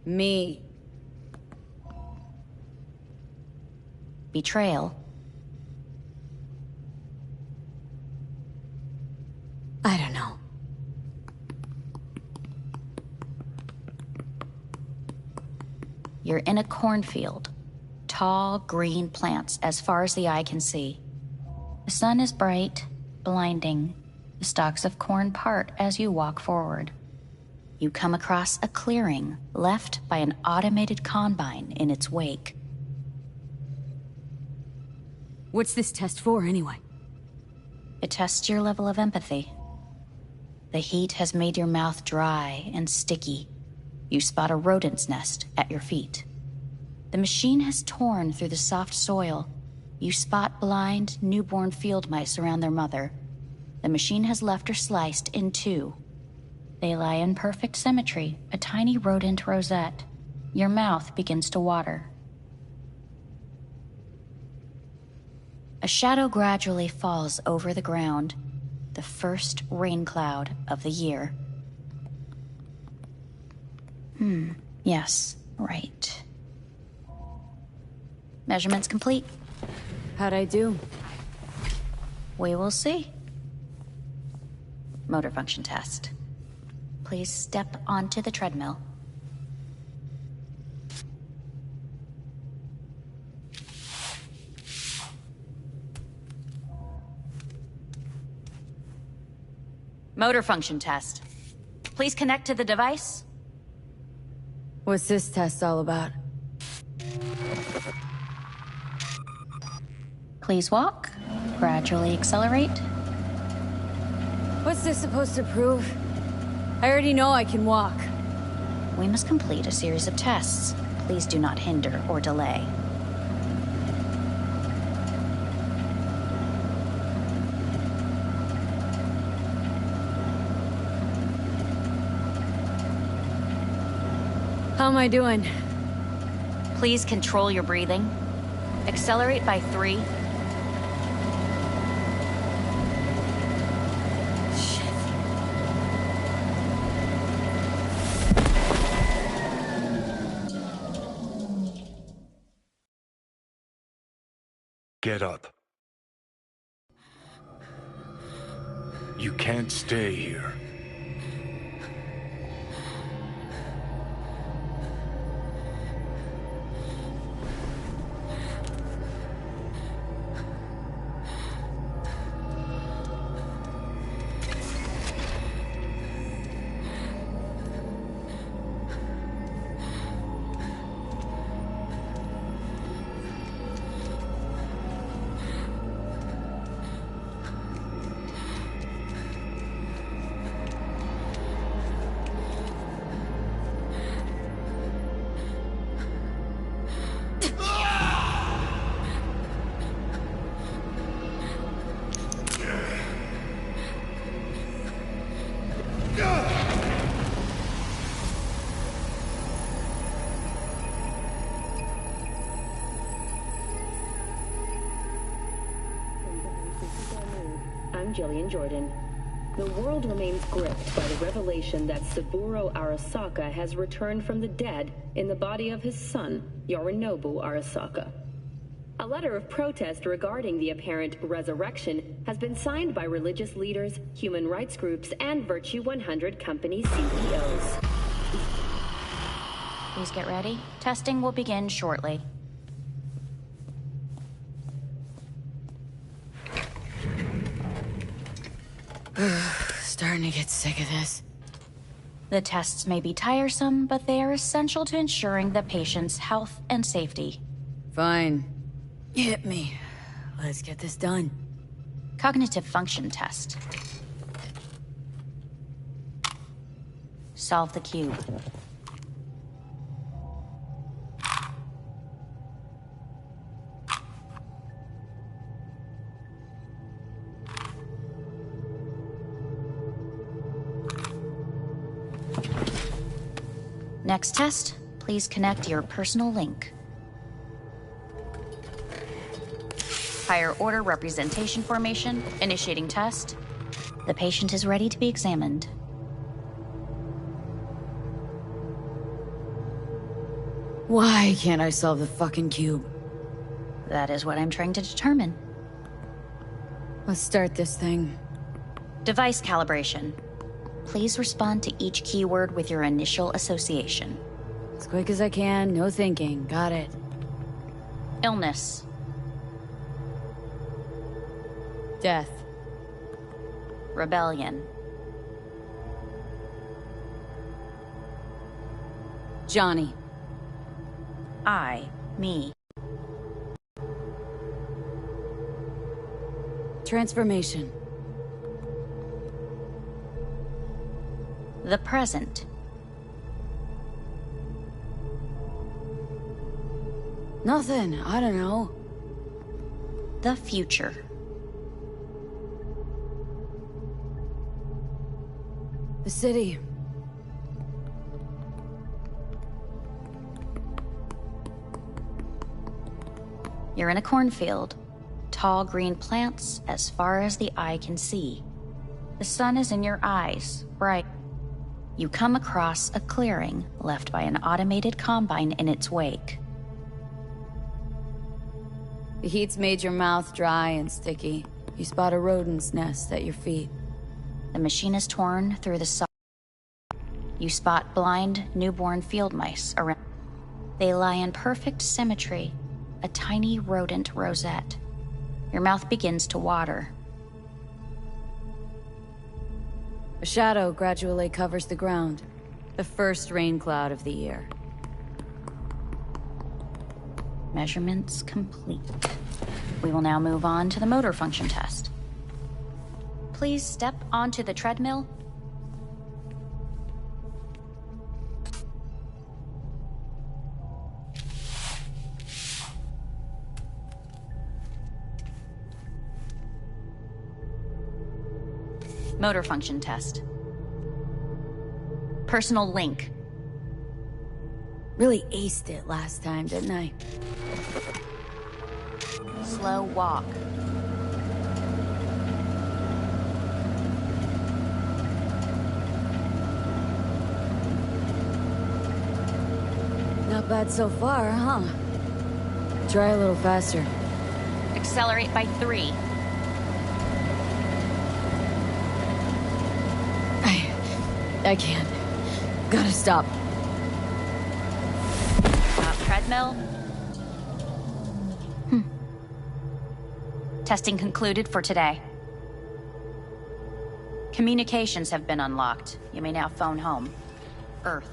Me. Betrayal. I don't know. You're in a cornfield. Tall, green plants as far as the eye can see. The sun is bright, blinding. The stalks of corn part as you walk forward. You come across a clearing left by an automated combine in its wake. What's this test for, anyway? It tests your level of empathy. The heat has made your mouth dry and sticky. You spot a rodent's nest at your feet. The machine has torn through the soft soil. You spot blind, newborn field mice around their mother. The machine has left her sliced in two. They lie in perfect symmetry, a tiny rodent rosette. Your mouth begins to water. A shadow gradually falls over the ground, the first rain cloud of the year. Yes, right. Measurements complete. How'd I do? We will see. Motor function test. Please step onto the treadmill. Motor function test. Please connect to the device. What's this test all about? Please walk. Gradually accelerate. What's this supposed to prove? I already know I can walk. We must complete a series of tests. Please do not hinder or delay. How am I doing? Please control your breathing. Accelerate by 3. Get up. You can't stay here. I'm Jillian Jordan. The world remains gripped by the revelation that Saburo Arasaka has returned from the dead in the body of his son, Yorinobu Arasaka. A letter of protest regarding the apparent resurrection has been signed by religious leaders, human rights groups, and Virtue 100 company CEOs. Please get ready. Testing will begin shortly. Starting to get sick of this. The tests may be tiresome, but they are essential to ensuring the patient's health and safety. Fine. Hit me. Let's get this done. Cognitive function test. Solve the cube. Next test, please connect your personal link. Higher order representation formation, initiating test. The patient is ready to be examined. Why can't I solve the fucking cube? That is what I'm trying to determine. Let's start this thing. Device calibration. Please respond to each keyword with your initial association. As quick as I can, no thinking. Got it. Illness. Death. Rebellion. Johnny. Me. Transformation. The present. Nothing. I don't know. The future. The city. You're in a cornfield. Tall green plants as far as the eye can see. The sun is in your eyes, bright. You come across a clearing left by an automated combine in its wake. The heat's made your mouth dry and sticky. You spot a rodent's nest at your feet. The machine is torn through the soft. You spot blind, newborn field mice around. They lie in perfect symmetry, a tiny rodent rosette. Your mouth begins to water. A shadow gradually covers the ground. The first rain cloud of the year. Measurements complete. We will now move on to the motor function test. Please step onto the treadmill. Motor function test. Personal link. Really aced it last time, didn't I? Slow walk. Not bad so far, huh? Try a little faster. Accelerate by 3. I can't. Gotta stop. Treadmill. Testing concluded for today. Communications have been unlocked. You may now phone home. Earth.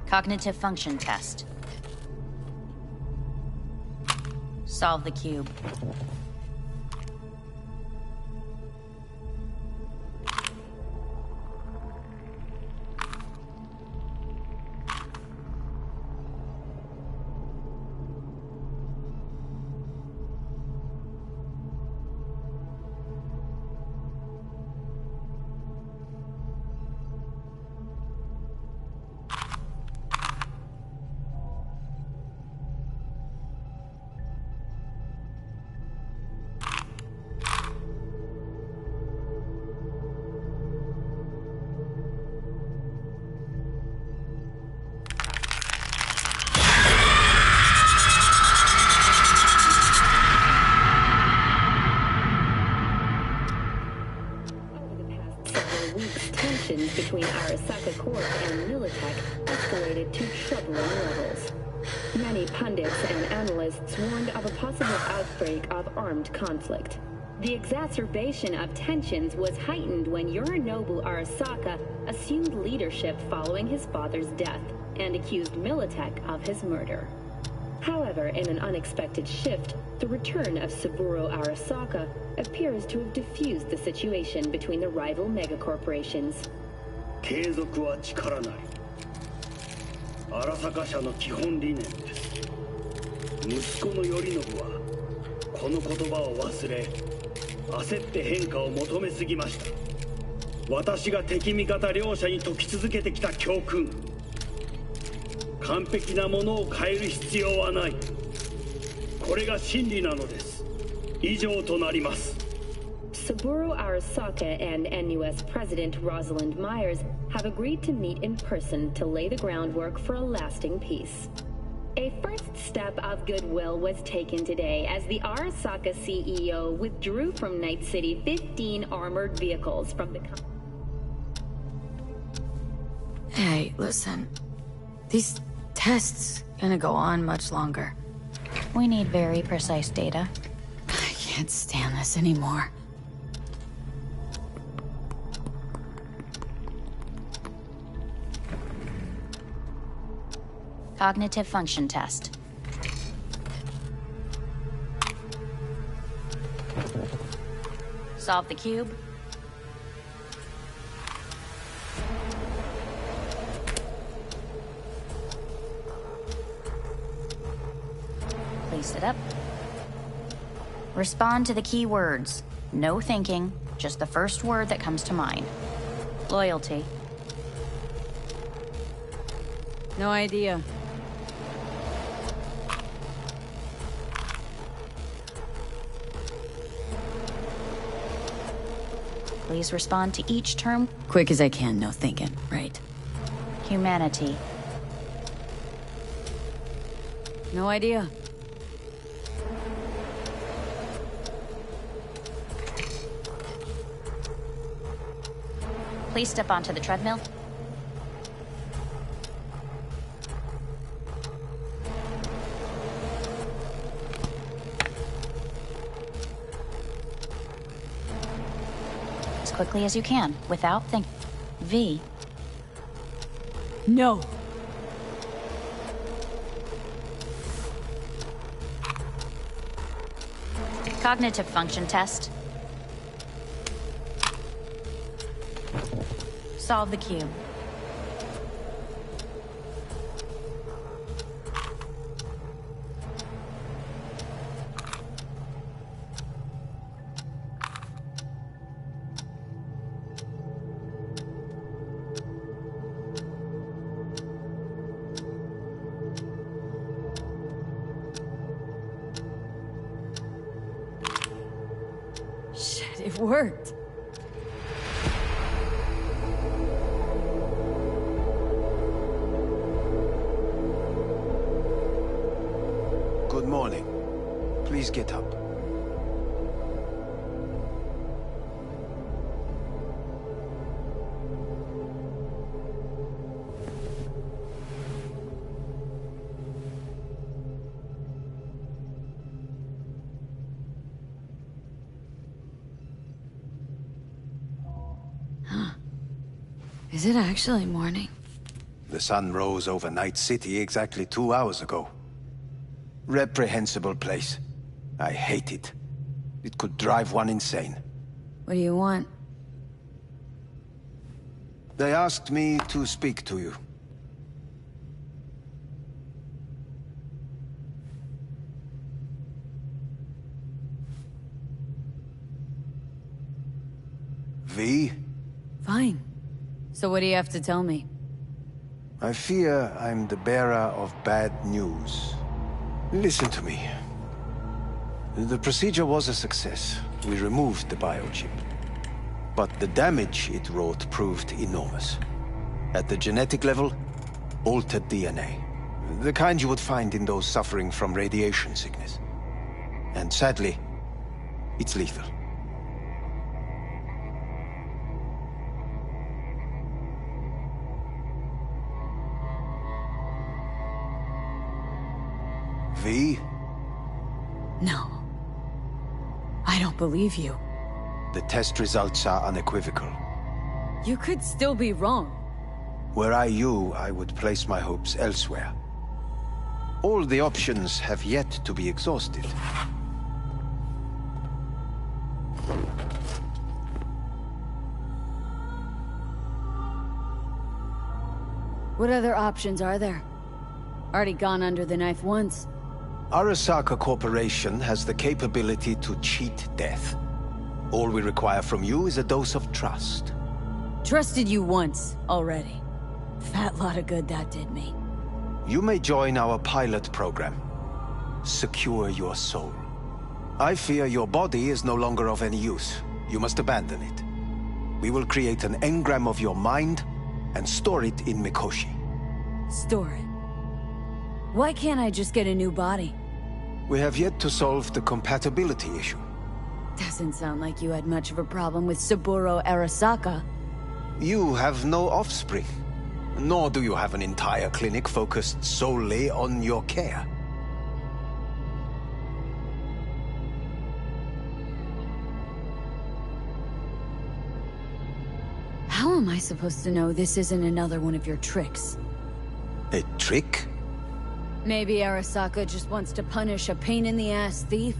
Cognitive function test. Solve the cube. Tensions between Arasaka Corp and Militech escalated to troubling levels. Many pundits and analysts warned of a possible outbreak of armed conflict. The exacerbation of tensions was heightened when Yorinobu Arasaka assumed leadership following his father's death and accused Militech of his murder. However, in an unexpected shift, the return of Saburo Arasaka appears to have diffused the situation between the rival megacorporations. 継続は力なり。荒坂社の基本理念です。息子の頼信はこの言葉を忘れ、焦って変化を求めすぎました。私が敵味方両者に説き続けてきた教訓。完璧なものを変える必要はない。これが真理なのです。以上となります。Saburo Arasaka and NUS President Rosalind Myers have agreed to meet in person to lay the groundwork for a lasting peace. A first step of goodwill was taken today as the Arasaka CEO withdrew from Night City 15 armored vehicles from the Hey, listen. These tests gonna go on much longer. We need very precise data. I can't stand this anymore. Cognitive function test. Solve the cube. Place it up. Respond to the key words. No thinking, just the first word that comes to mind. Loyalty. No idea. Please respond to each term. Quick as I can, no thinking, right? Humanity. No idea. Please step onto the treadmill. As quickly as you can, without thinking. V. No. Cognitive function test. Solve the cube. Shit, it worked. Good morning. Please get up. Is it actually morning? The sun rose over Night City exactly 2 hours ago. Reprehensible place. I hate it. It could drive one insane. What do you want? They asked me to speak to you. V? Fine. So what do you have to tell me? I fear I'm the bearer of bad news. Listen to me. The procedure was a success. We removed the biochip. But the damage it wrought proved enormous. At the genetic level, altered DNA. The kind you would find in those suffering from radiation sickness. And sadly, it's lethal. V? No. I don't believe you. The test results are unequivocal. You could still be wrong. Were I you, I would place my hopes elsewhere. All the options have yet to be exhausted. What other options are there? Already gone under the knife once. Arasaka Corporation has the capability to cheat death. All we require from you is a dose of trust. Trusted you once, already. Fat lot of good that did me. You may join our pilot program. Secure your soul. I fear your body is no longer of any use. You must abandon it. We will create an engram of your mind and store it in Mikoshi. Store it? Why can't I just get a new body? We have yet to solve the compatibility issue. Doesn't sound like you had much of a problem with Saburo Arasaka. You have no offspring. Nor do you have an entire clinic focused solely on your care. How am I supposed to know this isn't another one of your tricks? A trick? Maybe Arasaka just wants to punish a pain-in-the-ass thief?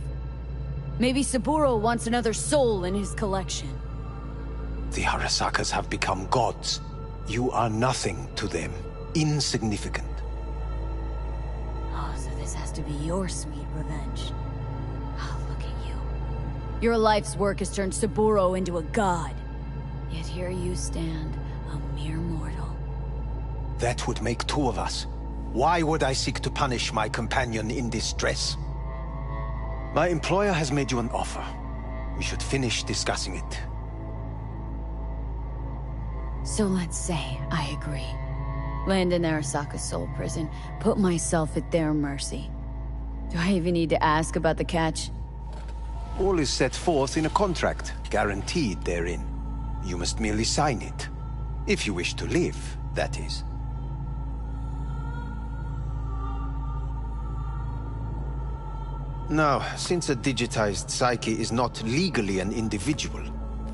Maybe Saburo wants another soul in his collection. The Arasakas have become gods. You are nothing to them. Insignificant. Oh, so this has to be your sweet revenge. Oh, look at you. Your life's work has turned Saburo into a god. Yet here you stand, a mere mortal. That would make two of us. Why would I seek to punish my companion in distress? My employer has made you an offer. We should finish discussing it. So let's say I agree. Land in Arasaka's soul prison, put myself at their mercy. Do I even need to ask about the catch? All is set forth in a contract, guaranteed therein. You must merely sign it. If you wish to live, that is. Now, since a digitized psyche is not legally an individual,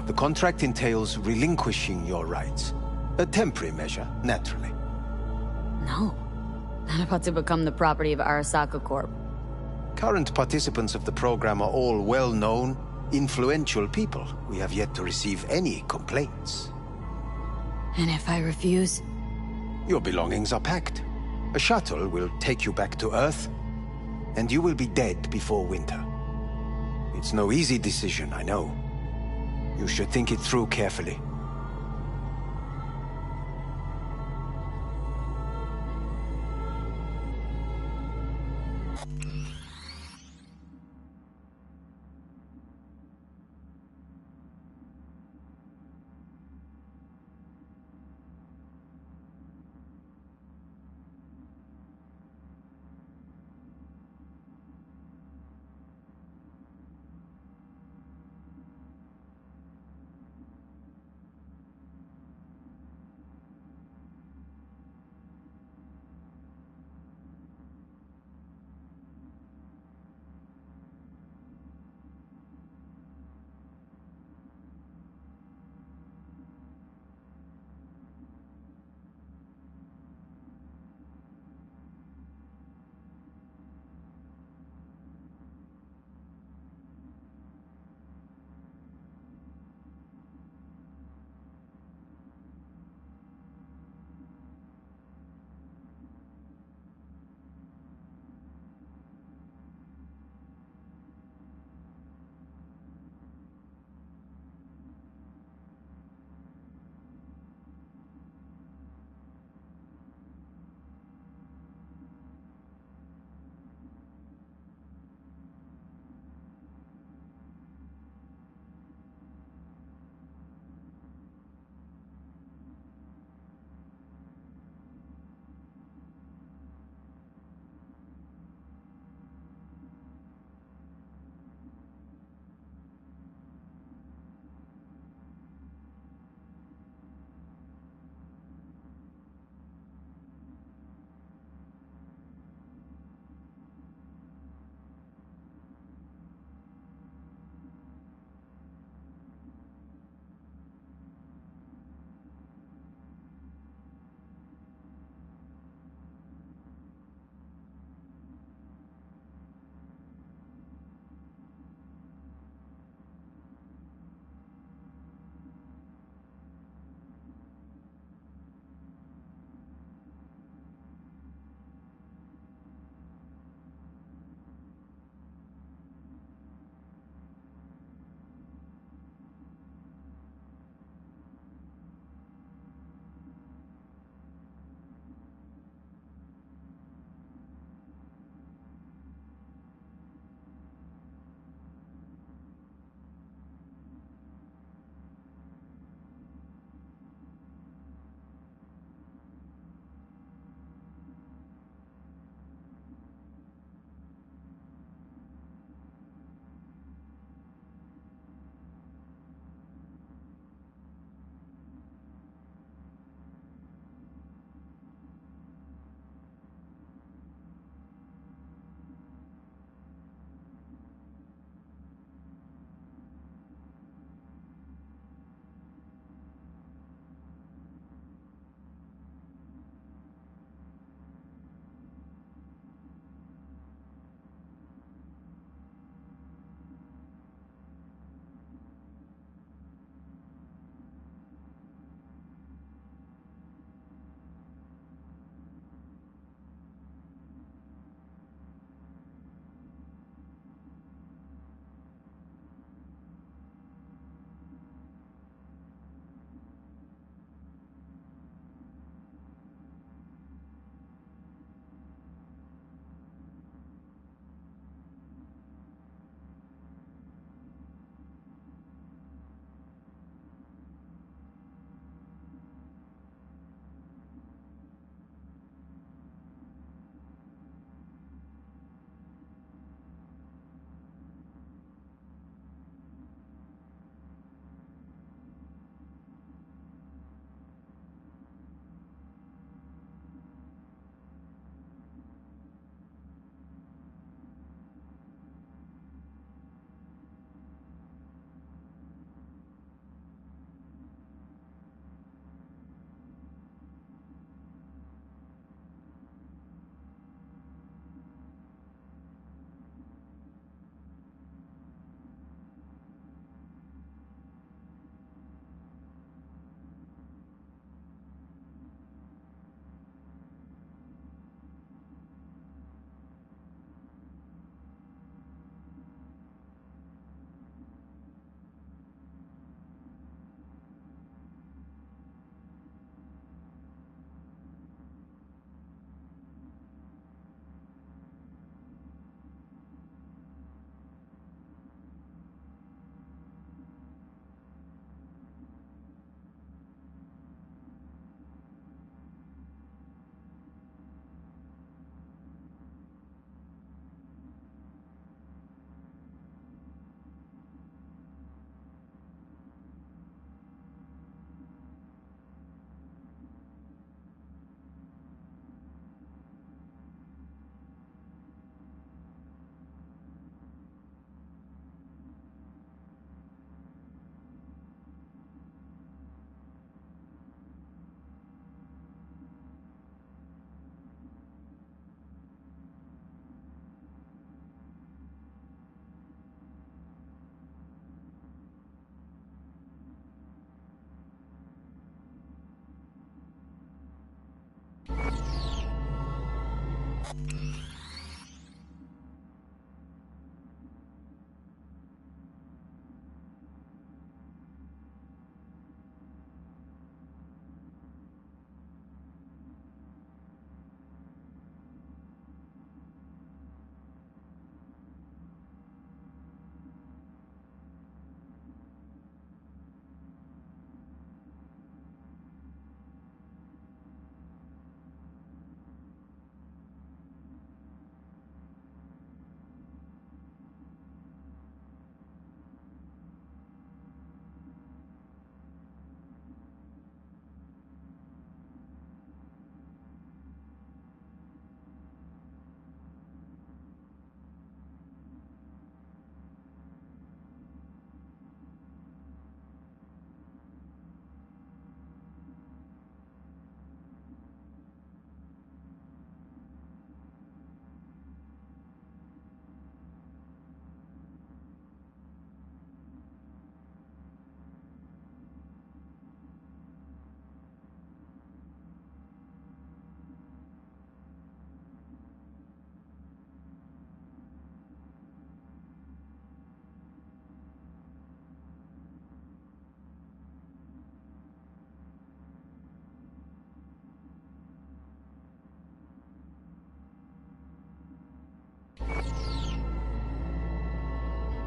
the contract entails relinquishing your rights. A temporary measure, naturally. No. Not about to become the property of Arasaka Corp. Current participants of the program are all well-known, influential people. We have yet to receive any complaints. And if I refuse? Your belongings are packed. A shuttle will take you back to Earth, and you will be dead before winter. It's no easy decision, I know. You should think it through carefully.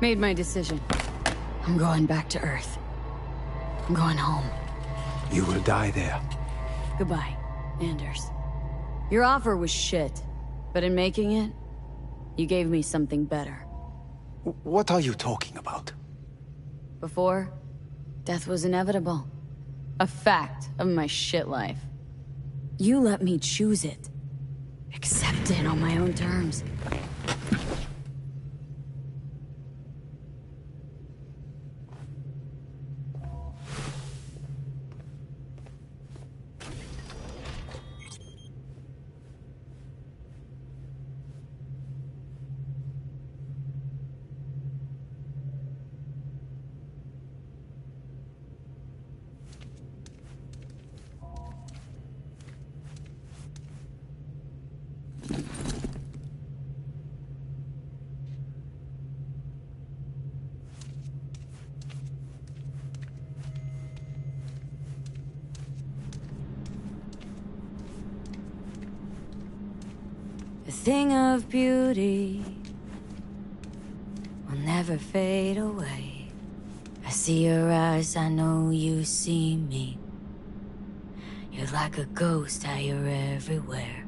Made my decision. I'm going back to Earth. I'm going home. You will die there. Goodbye, Anders. Your offer was shit, but in making it, you gave me something better. What are you talking about? Before, death was inevitable. A fact of my shit life. You let me choose it. Accept it on my own terms. A thing of beauty will never fade away. I see your eyes, I know you see me. You're like a ghost, how you're everywhere.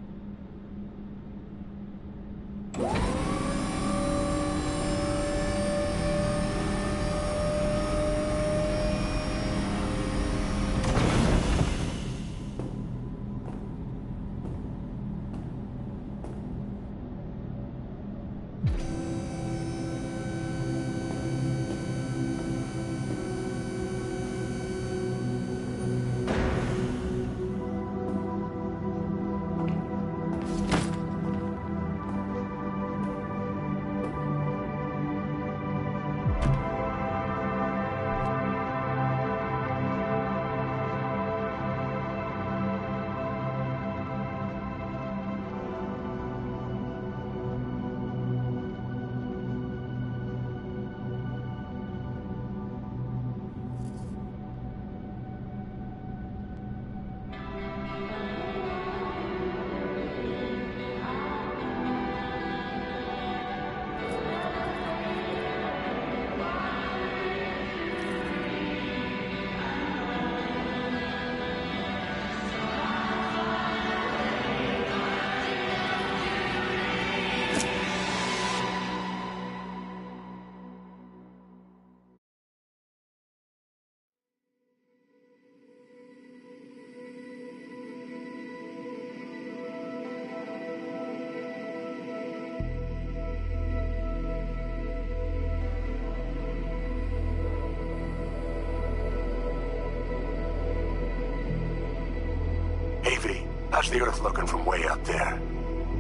How's the Earth looking from way up there?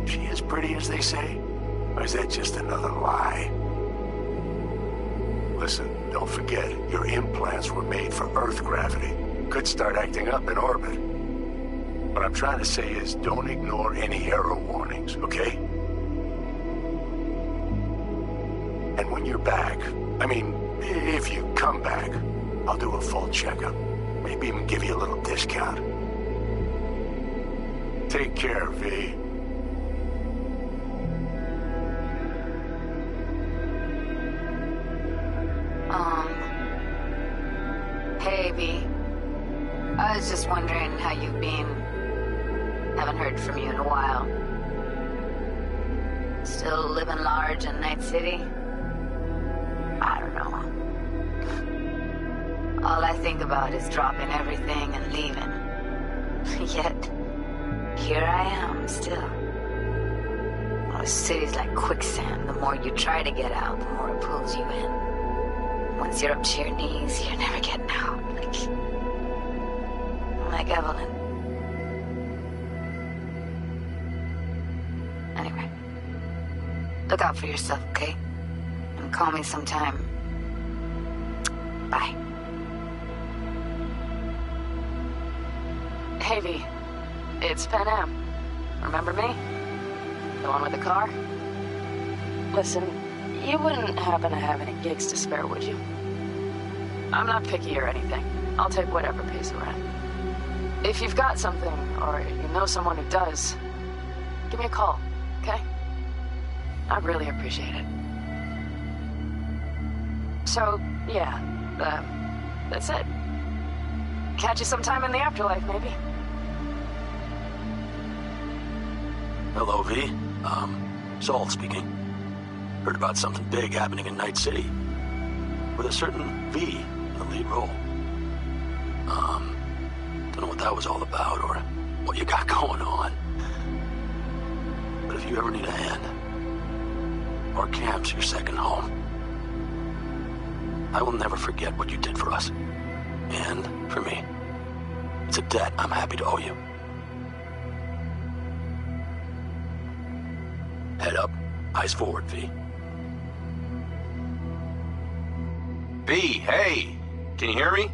She as pretty as they say? Or is that just another lie? Listen, don't forget, your implants were made for Earth gravity. Could start acting up in orbit. What I'm trying to say is don't ignore any error warnings, okay? when you're back. I mean, if you come back, I'll do a full checkup. Maybe even give you a little discount. Take care, V. Hey, V. I was just wondering how you've been. Haven't heard from you in a while. Still living large in Night City? I don't know. All I think about is dropping everything and leaving. Yet, here I am, still. Oh, the city's like quicksand. The more you try to get out, the more it pulls you in. Once you're up to your knees, you're never getting out. Like Evelyn. Anyway. Look out for yourself, okay? And call me sometime. Bye. Hey, V. It's Pan Am. Remember me? The one with the car? Listen, you wouldn't happen to have any gigs to spare, would you? I'm not picky or anything. I'll take whatever pays the rent. If you've got something, or you know someone who does, give me a call, okay? I'd really appreciate it. So, yeah, that's it. Catch you sometime in the afterlife, maybe. Hello, V. Saul speaking. Heard about something big happening in Night City. With a certain V in the lead role. Don't know what that was all about or what you got going on. But if you ever need a hand, our camp's your second home. I will never forget what you did for us. And for me. It's a debt I'm happy to owe you. Head up, eyes forward, V. V, hey! Can you hear me?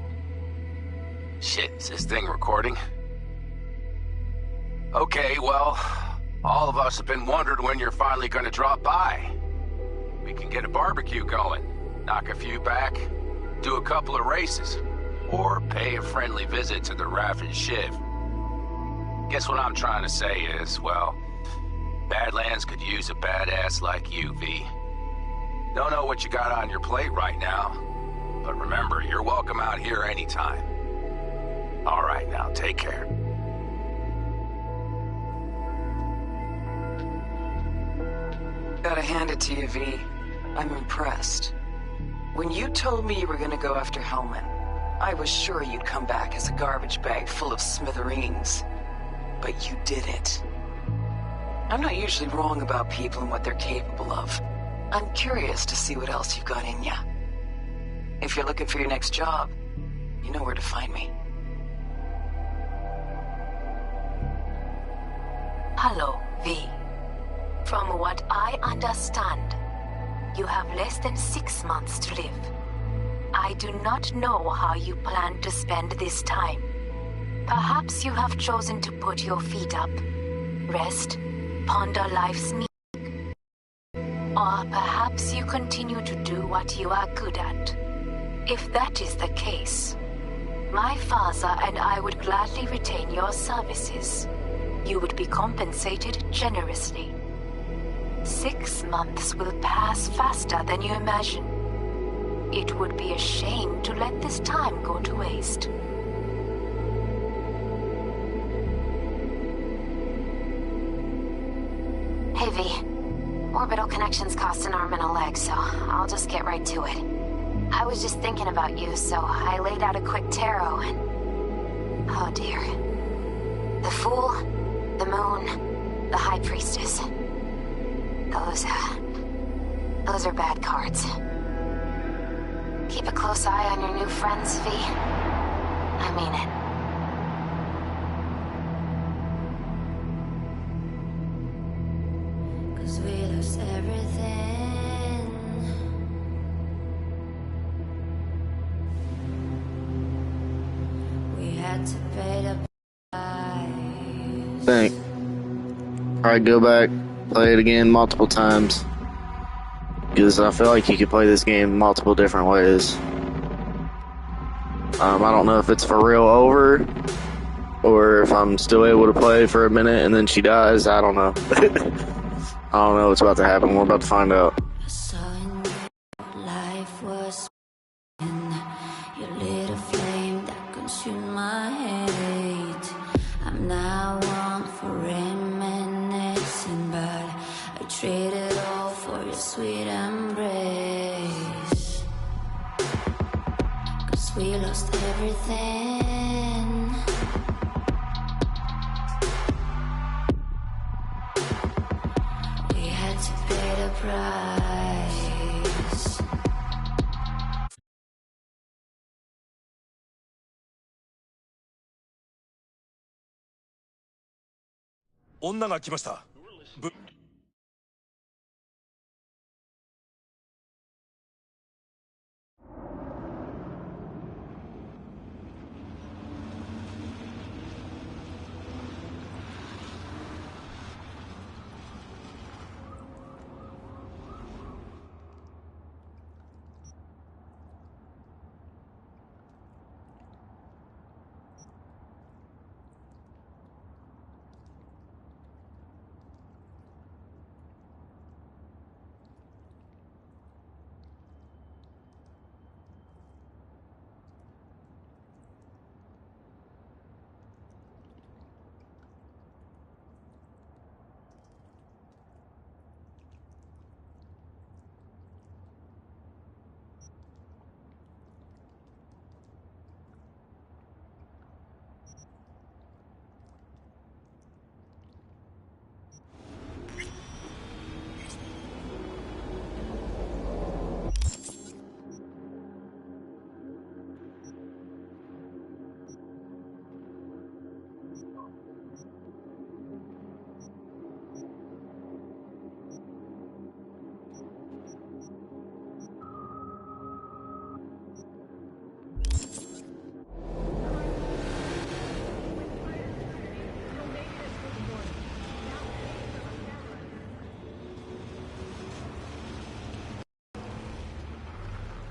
Shit, is this thing recording? Okay, well, all of us have been wondering when you're finally gonna drop by. We can get a barbecue going, knock a few back, do a couple of races, or pay a friendly visit to the Raff and Shiv. Guess what I'm trying to say is, well, Badlands could use a badass like you, V. Don't know what you got on your plate right now, but remember, you're welcome out here anytime. All right, now, take care. Gotta hand it to you, V. I'm impressed. When you told me you were gonna go after Hellman, I was sure you'd come back as a garbage bag full of smithereens. But you did it. I'm not usually wrong about people and what they're capable of. I'm curious to see what else you've got in ya. If you're looking for your next job, you know where to find me. Hello, V. From what I understand, you have less than 6 months to live. I do not know how you plan to spend this time. Perhaps you have chosen to put your feet up, rest, ponder life's meaning. Or perhaps you continue to do what you are good at. If that is the case, my father and I would gladly retain your services. You would be compensated generously. 6 months will pass faster than you imagine. It would be a shame to let this time go to waste. Hey, V. Orbital connections cost an arm and a leg, so I'll just get right to it. I was just thinking about you, so I laid out a quick tarot and... oh dear. The Fool, the Moon, the High Priestess. Those are bad cards. Keep a close eye on your new friends, V. I mean it. Cause we lost everything. We had to pay the price. Alright, go back, play it again multiple times. because I feel like you could play this game multiple different ways. I don't know if it's for real over, or if I'm still able to play for a minute and then she dies. I don't know. I don't know what's about to happen. We're about to find out. Life was in your little flame that consumed my hate. I'm now one for reminiscing, but I traded all for your sweet embrace. 'Cause we lost everything. We had to pay the price. Onnaが来ました。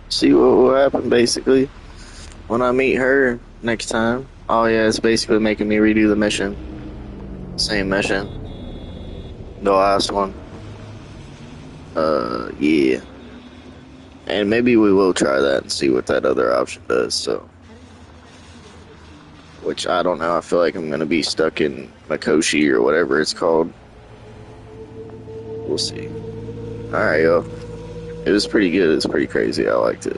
See what will happen basically when I meet her next time. Oh yeah, it's basically making me redo the mission. Same mission. The last one. Yeah. And maybe we will try that and see what that other option does, so. Which, I don't know, I feel like I'm gonna be stuck in Makoshi or whatever it's called. We'll see. Alright, yo. It was pretty good, it was pretty crazy, I liked it.